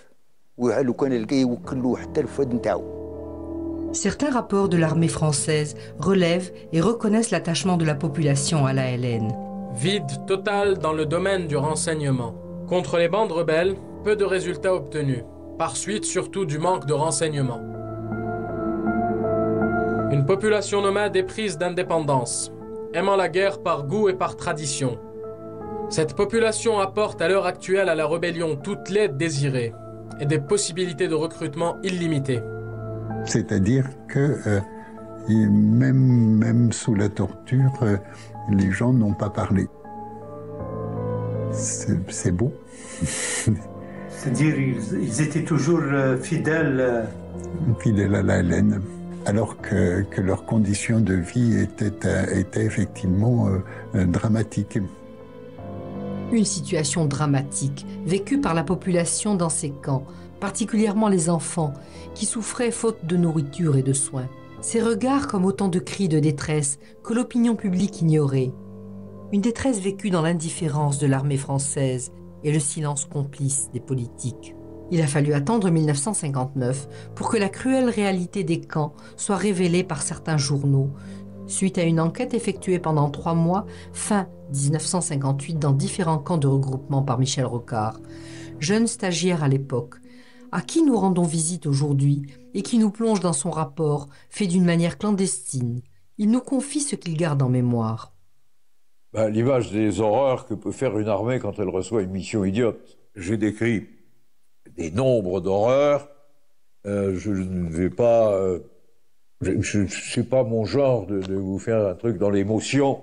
وهلو كان يلقى يوكل له حتى الفؤاد نتاعو. Certains rapports de l'armée française relèvent et reconnaissent l'attachement de la population à l'ALN. Vide total dans le domaine du renseignement. Contre les bandes rebelles, peu de résultats obtenus, par suite surtout du manque de renseignements. Une population nomade éprise d'indépendance, aimant la guerre par goût et par tradition. Cette population apporte à l'heure actuelle à la rébellion toute l'aide désirée et des possibilités de recrutement illimitées. C'est-à-dire que même sous la torture, les gens n'ont pas parlé. C'est beau. C'est-à-dire ils étaient toujours fidèles. Fidèles à l'ALN, alors que leurs conditions de vie étaient effectivement dramatiques. Une situation dramatique vécue par la population dans ces camps, particulièrement les enfants, qui souffraient faute de nourriture et de soins. Ces regards comme autant de cris de détresse que l'opinion publique ignorait. Une détresse vécue dans l'indifférence de l'armée française et le silence complice des politiques. Il a fallu attendre 1959 pour que la cruelle réalité des camps soit révélée par certains journaux, suite à une enquête effectuée pendant 3 mois, fin 1958, dans différents camps de regroupement par Michel Rocard, jeune stagiaire à l'époque, à qui nous rendons visite aujourd'hui et qui nous plonge dans son rapport fait d'une manière clandestine. Il nous confie ce qu'il garde en mémoire. L'image des horreurs que peut faire une armée quand elle reçoit une mission idiote. J'ai décrit des nombres d'horreurs. Je ne vais pas... c'est pas mon genre de vous faire un truc dans l'émotion.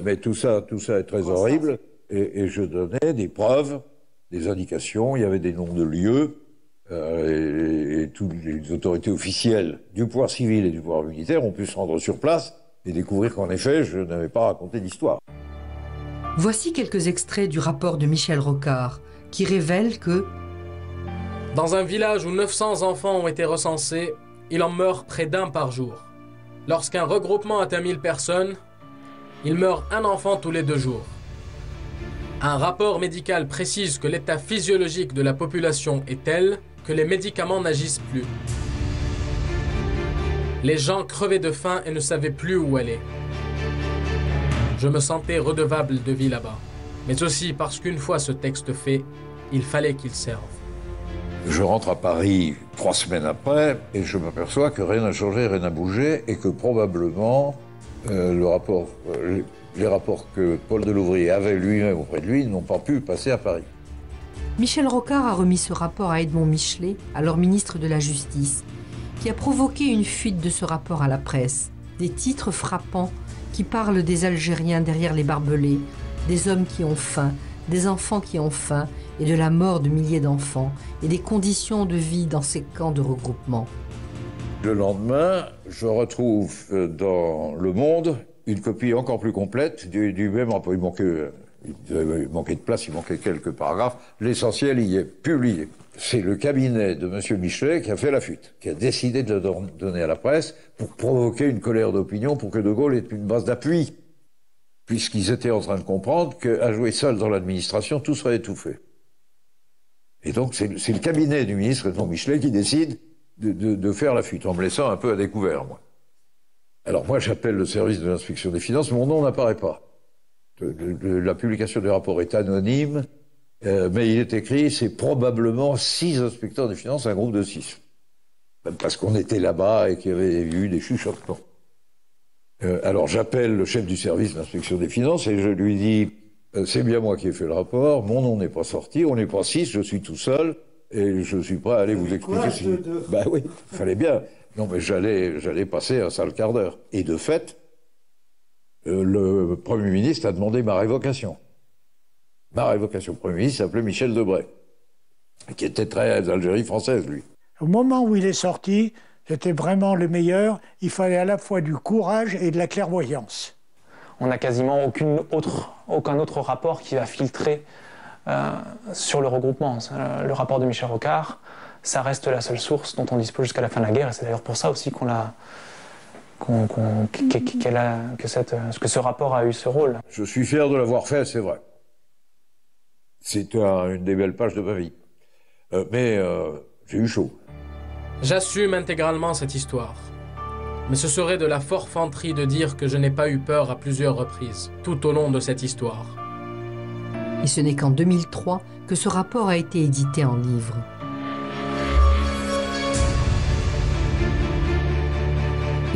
Mais tout ça est très horrible. Et je donnais des preuves, des indications. Il y avait des noms de lieux. Et toutes les autorités officielles du pouvoir civil et du pouvoir militaire ont pu se rendre sur place et découvrir qu'en effet, je n'avais pas raconté d'histoire. Voici quelques extraits du rapport de Michel Rocard, qui révèle que dans un village où 900 enfants ont été recensés, il en meurt près d'1 par jour. Lorsqu'un regroupement atteint 1000 personnes, il meurt 1 enfant tous les 2 jours. Un rapport médical précise que l'état physiologique de la population est tel que les médicaments n'agissent plus. Les gens crevaient de faim et ne savaient plus où aller. Je me sentais redevable de vie là-bas, mais aussi parce qu'une fois ce texte fait, il fallait qu'il serve. Je rentre à Paris 3 semaines après et je m'aperçois que rien n'a changé, rien n'a bougé et que probablement les rapports que Paul Delouvrier avait lui-même auprès de lui n'ont pas pu passer à Paris. Michel Rocard a remis ce rapport à Edmond Michelet, alors ministre de la Justice, qui a provoqué une fuite de ce rapport à la presse. Des titres frappants qui parlent des Algériens derrière les barbelés, des hommes qui ont faim, des enfants qui ont faim et de la mort de milliers d'enfants et des conditions de vie dans ces camps de regroupement. Le lendemain, je retrouve dans Le Monde une copie encore plus complète du même rapport. Il manquait de place, il manquait quelques paragraphes. L'essentiel y est publié. C'est le cabinet de M. Michelet qui a fait la fuite, qui a décidé de le donner à la presse pour provoquer une colère d'opinion pour que De Gaulle ait une base d'appui. Puisqu'ils étaient en train de comprendre qu'à jouer seul dans l'administration, tout serait étouffé. donc, c'est le cabinet du ministre Edmond Michelet qui décide de faire la fuite, en me laissant un peu à découvert, moi. Alors, moi, j'appelle le service de l'inspection des finances, mon nom n'apparaît pas. La publication du rapport est anonyme, mais il est écrit, c'est probablement 6 inspecteurs des finances, un groupe de 6. Parce qu'on était là-bas et qu'il y avait eu des chuchotements. Alors, j'appelle le chef du service d'inspection des finances et je lui dis, c'est bien moi qui ai fait le rapport, mon nom n'est pas sorti, on n'est pas 6, je suis tout seul, et je suis prêt à aller vous expliquer si... Ben oui, il fallait bien. Non, mais j'allais passer un sale quart d'heure. Et de fait, le Premier ministre a demandé ma révocation. Ma révocation. Le Premier ministre s'appelait Michel Debré, qui était très Algérie française, lui. Au moment où il est sorti, c'était vraiment le meilleur. Il fallait à la fois du courage et de la clairvoyance. On n'a quasiment aucun autre rapport qui va filtrer sur le regroupement. Le rapport de Michel Rocard, ça reste la seule source dont on dispose jusqu'à la fin de la guerre, et c'est d'ailleurs pour ça aussi que ce rapport a eu ce rôle. Je suis fier de l'avoir fait, c'est vrai. C'est une des belles pages de ma vie. Mais j'ai eu chaud. J'assume intégralement cette histoire. Mais ce serait de la forfanterie de dire que je n'ai pas eu peur à plusieurs reprises, tout au long de cette histoire. Et ce n'est qu'en 2003 que ce rapport a été édité en livre.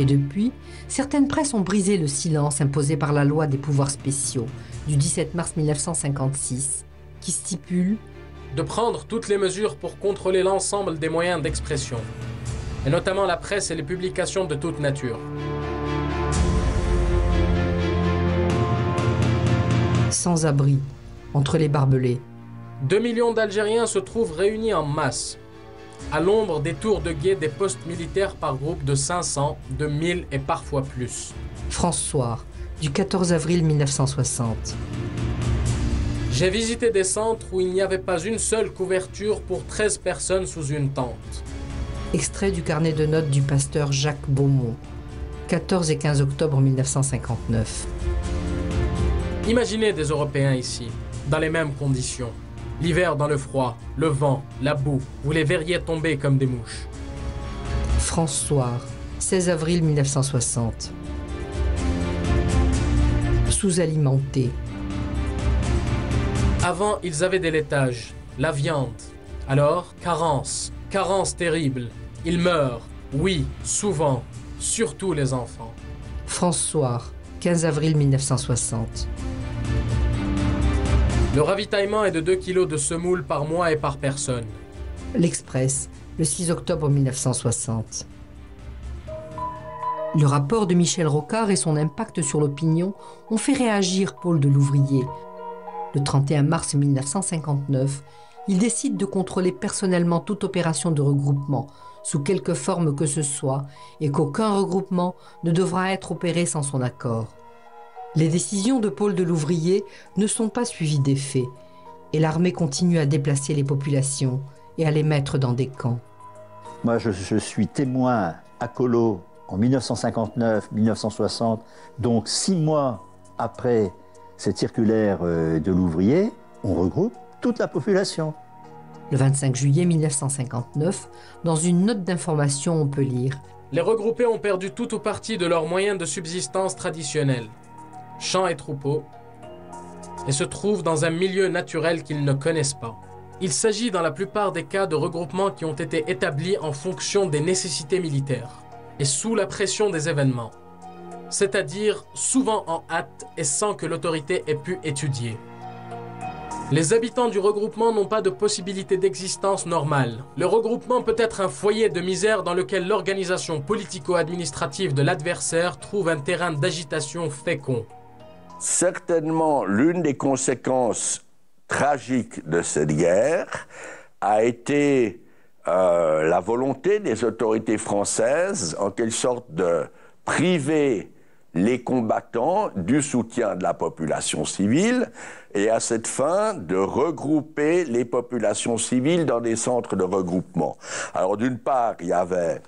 Et depuis, certaines presses ont brisé le silence imposé par la loi des pouvoirs spéciaux du 17 mars 1956, qui stipule de prendre toutes les mesures pour contrôler l'ensemble des moyens d'expression, et notamment la presse et les publications de toute nature. Sans abri, entre les barbelés. 2 millions d'Algériens se trouvent réunis en masse, à l'ombre des tours de guet des postes militaires par groupe de 500, de 1000 et parfois plus. France Soir, du 14 avril 1960. J'ai visité des centres où il n'y avait pas une seule couverture pour 13 personnes sous une tente. Extrait du carnet de notes du pasteur Jacques Beaumont, 14 et 15 octobre 1959. Imaginez des Européens ici, dans les mêmes conditions. L'hiver dans le froid, le vent, la boue, vous les verriez tomber comme des mouches. France Soir, 16 avril 1960. Sous-alimentés. Avant, ils avaient des laitages, la viande. Alors, carence terrible. Ils meurent, oui, souvent, surtout les enfants. France Soir, 15 avril 1960. Le ravitaillement est de 2 kilos de semoule par mois et par personne. L'Express, le 6 octobre 1960. Le rapport de Michel Rocard et son impact sur l'opinion ont fait réagir Paul Delouvrier. Le 31 mars 1959, il décide de contrôler personnellement toute opération de regroupement, sous quelque forme que ce soit, et qu'aucun regroupement ne devra être opéré sans son accord. Les décisions de Paul Delouvrier ne sont pas suivies d'effet, et l'armée continue à déplacer les populations et à les mettre dans des camps. Moi, je suis témoin à Colo en 1959-1960, donc 6 mois après cette circulaire de l'ouvrier, on regroupe toute la population. Le 25 juillet 1959, dans une note d'information, on peut lire « Les regroupés ont perdu tout ou partie de leurs moyens de subsistance traditionnels, champs et troupeaux, et se trouvent dans un milieu naturel qu'ils ne connaissent pas. Il s'agit dans la plupart des cas de regroupements qui ont été établis en fonction des nécessités militaires et sous la pression des événements, c'est-à-dire souvent en hâte et sans que l'autorité ait pu étudier. Les habitants du regroupement n'ont pas de possibilité d'existence normale. Le regroupement peut être un foyer de misère dans lequel l'organisation politico-administrative de l'adversaire trouve un terrain d'agitation fécond. Certainement, l'une des conséquences tragiques de cette guerre a été la volonté des autorités françaises, en quelque sorte, de priver les combattants du soutien de la population civile et à cette fin de regrouper les populations civiles dans des centres de regroupement. Alors d'une part, il y avait,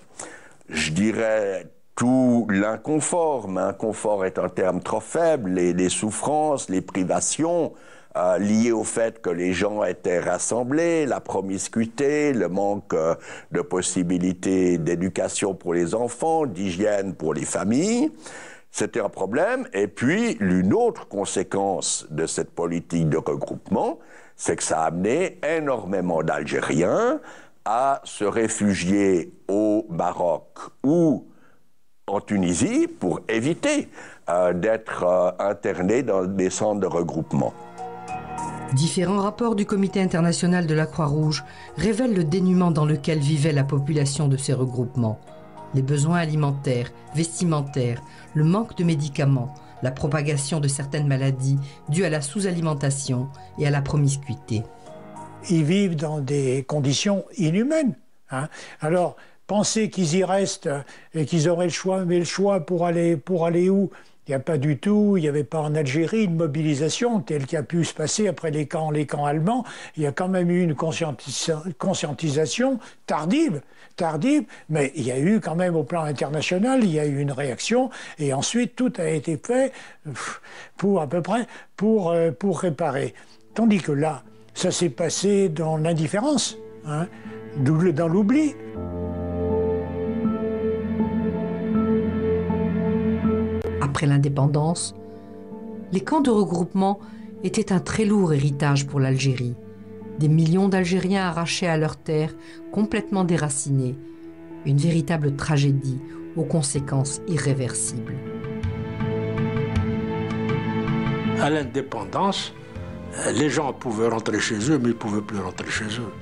je dirais, tout l'inconfort, mais inconfort est un terme trop faible, les souffrances, les privations liées au fait que les gens étaient rassemblés, la promiscuité, le manque de possibilités d'éducation pour les enfants, d'hygiène pour les familles. C'était un problème. Et puis, l'une autre conséquence de cette politique de regroupement, c'est que ça a amené énormément d'Algériens à se réfugier au Maroc ou en Tunisie pour éviter d'être internés dans des centres de regroupement. Différents rapports du Comité international de la Croix-Rouge révèlent le dénuement dans lequel vivait la population de ces regroupements. Les besoins alimentaires, vestimentaires, le manque de médicaments, la propagation de certaines maladies dues à la sous-alimentation et à la promiscuité. Ils vivent dans des conditions inhumaines. Hein. Alors, penser qu'ils y restent et qu'ils auraient le choix, mais le choix pour aller où? Il n'y a pas du tout, il n'y avait pas en Algérie une mobilisation telle qui a pu se passer après les camps allemands. Il y a quand même eu une conscientisation tardive, mais il y a eu quand même au plan international, il y a eu une réaction et ensuite tout a été fait pour à peu près pour réparer. Tandis que là, ça s'est passé dans l'indifférence, hein, dans l'oubli. Après l'indépendance, les camps de regroupement étaient un très lourd héritage pour l'Algérie. Des millions d'Algériens arrachés à leurs terres, complètement déracinés. Une véritable tragédie aux conséquences irréversibles. À l'indépendance, les gens pouvaient rentrer chez eux, mais ils ne pouvaient plus rentrer chez eux.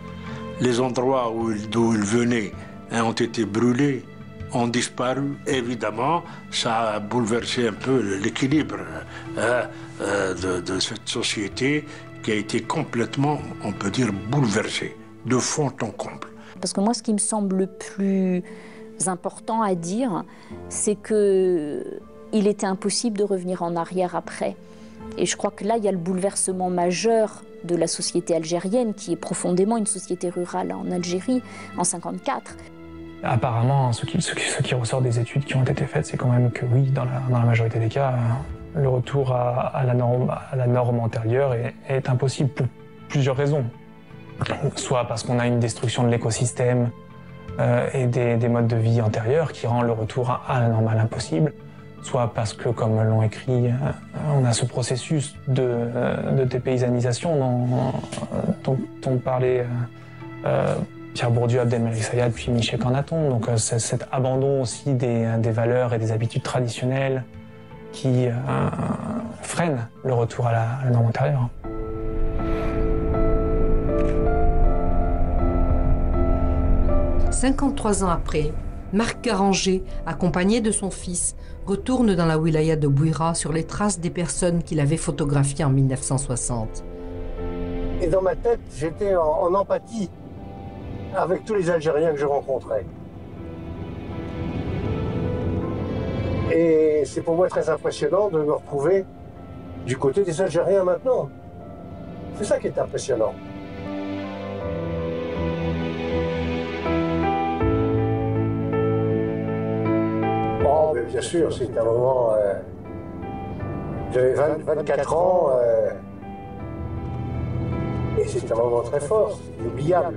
Les endroits d'où ils venaient ont été brûlés, ont disparu. Évidemment, ça a bouleversé un peu l'équilibre de cette société qui a été complètement, on peut dire, bouleversée, de fond en comble. Parce que moi, ce qui me semble le plus important à dire, c'est qu'il était impossible de revenir en arrière après. Et je crois que là, il y a le bouleversement majeur de la société algérienne, qui est profondément une société rurale en Algérie, en 1954. Apparemment, ce qui ressort des études qui ont été faites, c'est quand même que oui, dans la majorité des cas, le retour à la norme antérieure est impossible pour plusieurs raisons. Soit parce qu'on a une destruction de l'écosystème et des modes de vie antérieurs qui rend le retour à la normale impossible, soit parce que, comme l'ont écrit, on a ce processus de dépaysanisation dont parlait Pierre Bourdieu, Abdelmalek Sayad, puis Michel Cornaton. Donc cet abandon aussi des valeurs et des habitudes traditionnelles qui freinent le retour à la norme antérieure. « 53 ans après, Marc Garanger, accompagné de son fils, retourne dans la wilaya de Bouira sur les traces des personnes qu'il avait photographiées en 1960. Et dans ma tête, j'étais en empathie avec tous les Algériens que je rencontrais. Et c'est pour moi très impressionnant de me retrouver du côté des Algériens maintenant. C'est ça qui est impressionnant. Oh, mais bien sûr, c'est un moment... J'avais 24 ans, et c'est un moment très fort, c'est inoubliable.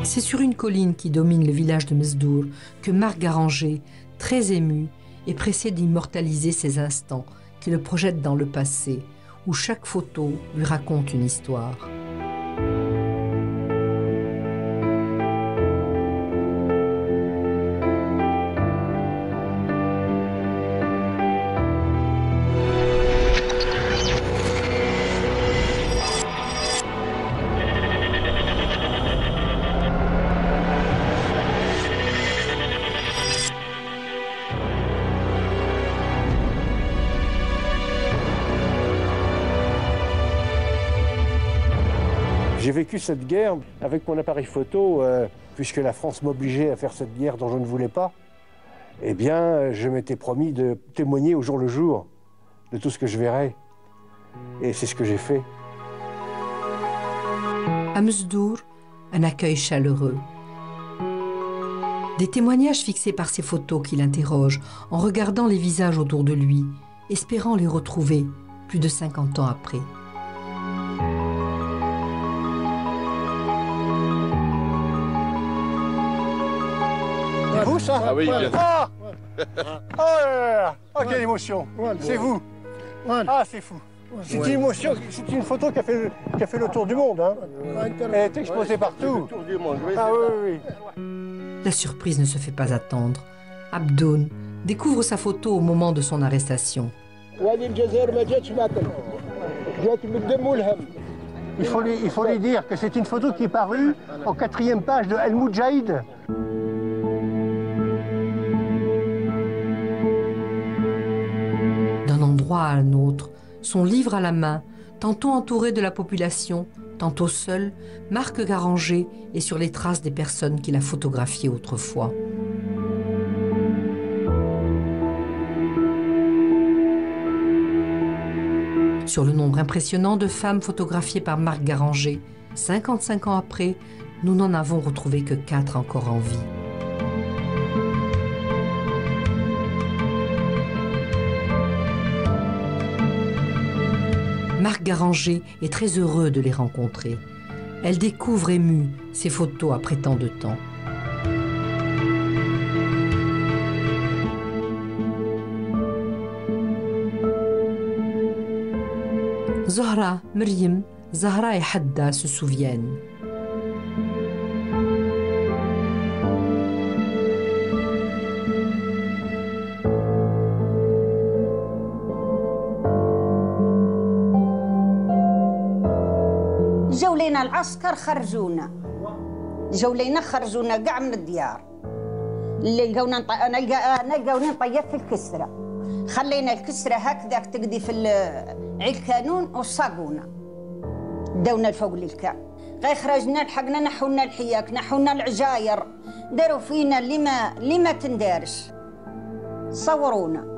C'est sur une colline qui domine le village de Mesdour que Marc Garanger, très ému, est pressé d'immortaliser ces instants qui le projettent dans le passé, où chaque photo lui raconte une histoire. J'ai vécu cette guerre avec mon appareil photo, puisque la France m'obligeait à faire cette guerre dont je ne voulais pas. eh bien, je m'étais promis de témoigner au jour le jour de tout ce que je verrais. Et c'est ce que j'ai fait. À Mesdour, un accueil chaleureux. Des témoignages fixés par ces photos qu'il interroge en regardant les visages autour de lui, espérant les retrouver plus de 50 ans après. C'est vous ça? Ah oui, bien sûr. Ah oh là là. Oh, quelle émotion. C'est vous. Ah, c'est fou. C'est une émotion, c'est une photo qui a fait le tour du monde. Hein. Elle est exposée partout. Ah oui, oui. La surprise ne se fait pas attendre. Abdoun découvre sa photo au moment de son arrestation. Il faut lui dire que c'est une photo qui est parue en 4e page de El Moudjahid. D'un endroit à un autre, son livre à la main, tantôt entouré de la population, tantôt seul, Marc Garanger est sur les traces des personnes qu'il a photographiées autrefois. Sur le nombre impressionnant de femmes photographiées par Marc Garanger, 55 ans après, nous n'en avons retrouvé que 4 encore en vie. Marc Garanger est très heureux de les rencontrer. Elle découvre émue ces photos après tant de temps. Zahra, Myriam, Zahra et Hadda se souviennent. جولينا العسكر خرجونا جولينا خرجونا كاع من الديار اللي لقونا لقونا نطيب في الكسرة خلينا الكسرة هكذاك تقدي في عيد الكانون وصاقونا داونا الفوق للكام غير خرجنا لحقنا نحونا الحياك نحونا العجاير داروا فينا اللي ما تندارش صورونا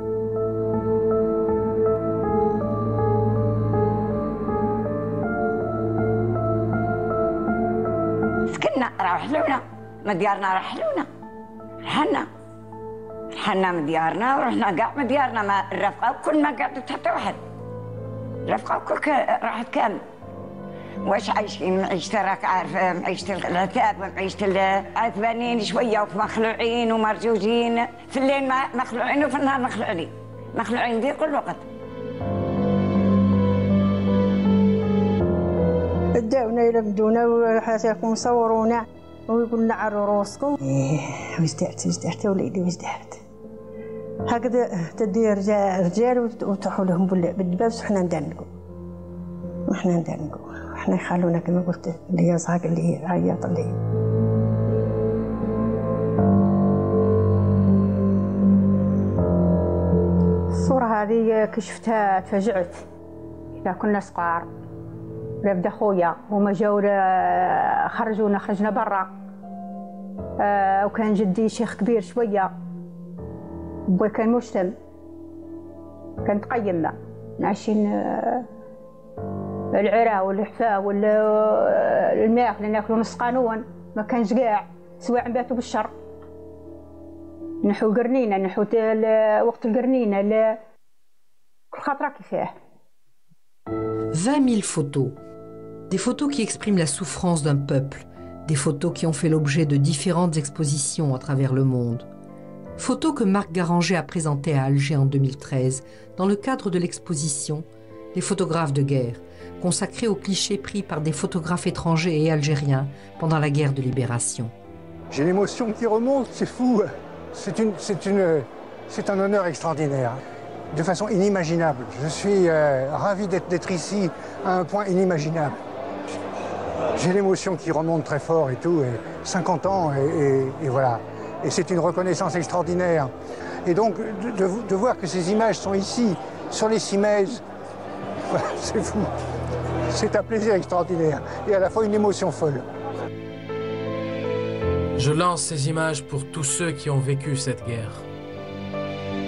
سكننا رحلونا من ديارنا رحلونا رحنا من ديارنا ورحنا كاع من ديارنا ما الرفقه وكل ما قعدت حتى واحد الرفقه كل راحت كامل واش عايشين معيشة راك عارف معيشة العتاب معيشة عتبانين شويه ومخلوعين ومرجوجين في الليل مخلوعين وفي النهار مخلوعين دي كل وقت داونا يلمدونا وحاشاكم صورونا ويقولنا عروا روسكم واش درت وليدي واش درت هكذا تدي رجال وتروحوا لهم بالدبابس وحنا ندنقوا وحنا يخلونا كما قلت اللي يزهق اللي يعيط اللي الصورة هذه كي شفتها تفاجأت إذا كنا صغار بدا خويا هما جاو خرجنا برا وكان جدي شيخ كبير شويه بوي كان مسلم كان تقيمنا عايشين العرا والحفاه والماكله ناكلوا نص قانون ما كانش كاع سواء نباتوا بالشر نحو قرنينه نحو وقت القرنينه كل خطره كيفاه 20 000 photos. Des photos qui expriment la souffrance d'un peuple, des photos qui ont fait l'objet de différentes expositions à travers le monde. Photos que Marc Garanger a présentées à Alger en 2013 dans le cadre de l'exposition « Les photographes de guerre », consacrée aux clichés pris par des photographes étrangers et algériens pendant la guerre de libération. J'ai l'émotion qui remonte, c'est fou. C'est un honneur extraordinaire. De façon inimaginable. Je suis ravi d'être ici à un point inimaginable. J'ai l'émotion qui remonte très fort et tout, et 50 ans, et voilà. Et c'est une reconnaissance extraordinaire. Et donc, de voir que ces images sont ici, sur les cimaises, c'est fou. C'est un plaisir extraordinaire, et à la fois une émotion folle. Je lance ces images pour tous ceux qui ont vécu cette guerre.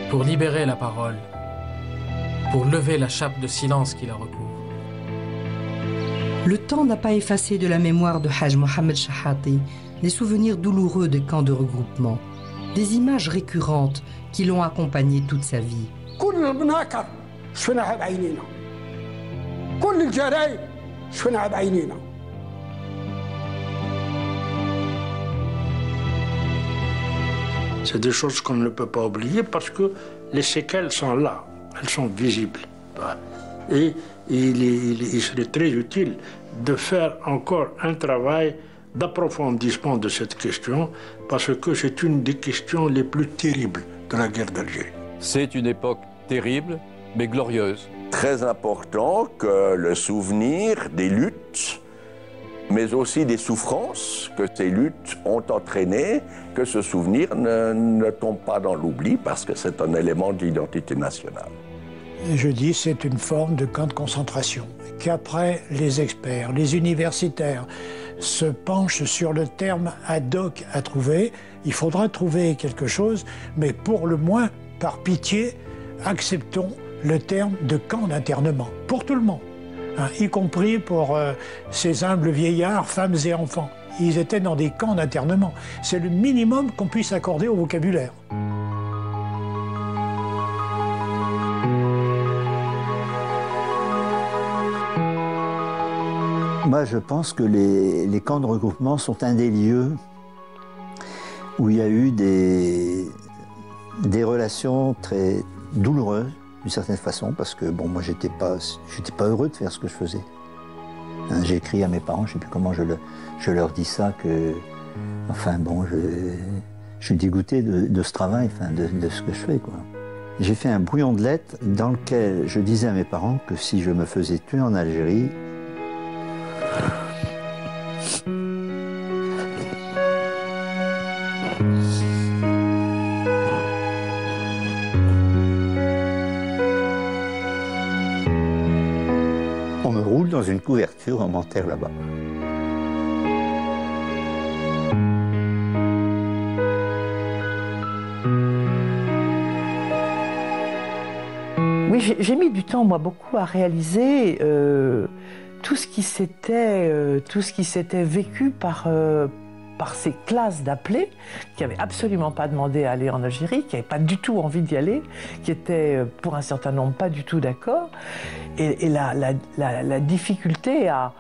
pour libérer la parole, pour lever la chape de silence qui la recouvre. Le temps n'a pas effacé de la mémoire de Haj Mohamed Shahati les souvenirs douloureux des camps de regroupement, des images récurrentes qui l'ont accompagné toute sa vie. C'est des choses qu'on ne peut pas oublier parce que les séquelles sont là, elles sont visibles. Et il serait très utile de faire encore un travail d'approfondissement de cette question parce que c'est une des questions les plus terribles de la guerre d'Algérie. C'est une époque terrible, mais glorieuse. Très important que le souvenir des luttes, mais aussi des souffrances que ces luttes ont entraînées, que ce souvenir ne tombe pas dans l'oubli parce que c'est un élément de l'identité nationale. Je dis c'est une forme de camp de concentration, qu'après les experts, les universitaires se penchent sur le terme ad hoc à trouver. Il faudra trouver quelque chose, mais pour le moins, par pitié, acceptons le terme de camp d'internement, pour tout le monde, hein, y compris pour ces humbles vieillards, femmes et enfants. Ils étaient dans des camps d'internement. C'est le minimum qu'on puisse accorder au vocabulaire. Moi, je pense que les camps de regroupement sont un des lieux où il y a eu des relations très douloureuses, d'une certaine façon, parce que bon, moi, j'étais pas heureux de faire ce que je faisais. Hein, j'ai écrit à mes parents, je ne sais plus comment je leur dis ça, que, enfin bon, je suis dégoûté de ce travail, enfin, de ce que je fais, quoi. J'ai fait un brouillon de lettres dans lequel je disais à mes parents que si je me faisais tuer en Algérie, on me roule dans une couverture, on m'enterre là-bas. Oui, j'ai mis du temps, moi, beaucoup à réaliser tout ce qui s'était vécu par ces classes d'appelés qui n'avaient absolument pas demandé à aller en Algérie, qui n'avaient pas du tout envie d'y aller, qui étaient pour un certain nombre pas du tout d'accord, et la difficulté à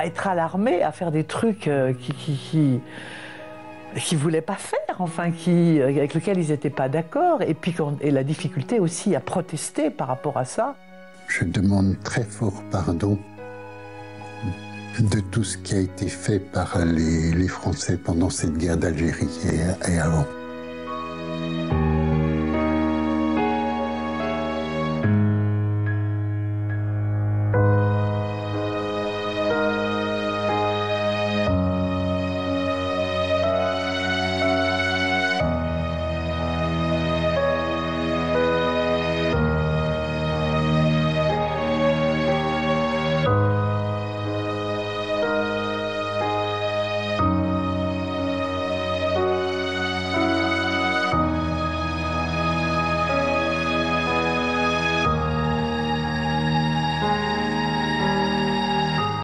être alarmé, à faire des trucs qui ne voulaient pas faire, enfin, avec lesquels ils n'étaient pas d'accord, et la difficulté aussi à protester par rapport à ça. Je demande très fort pardon de tout ce qui a été fait par les Français pendant cette guerre d'Algérie et avant.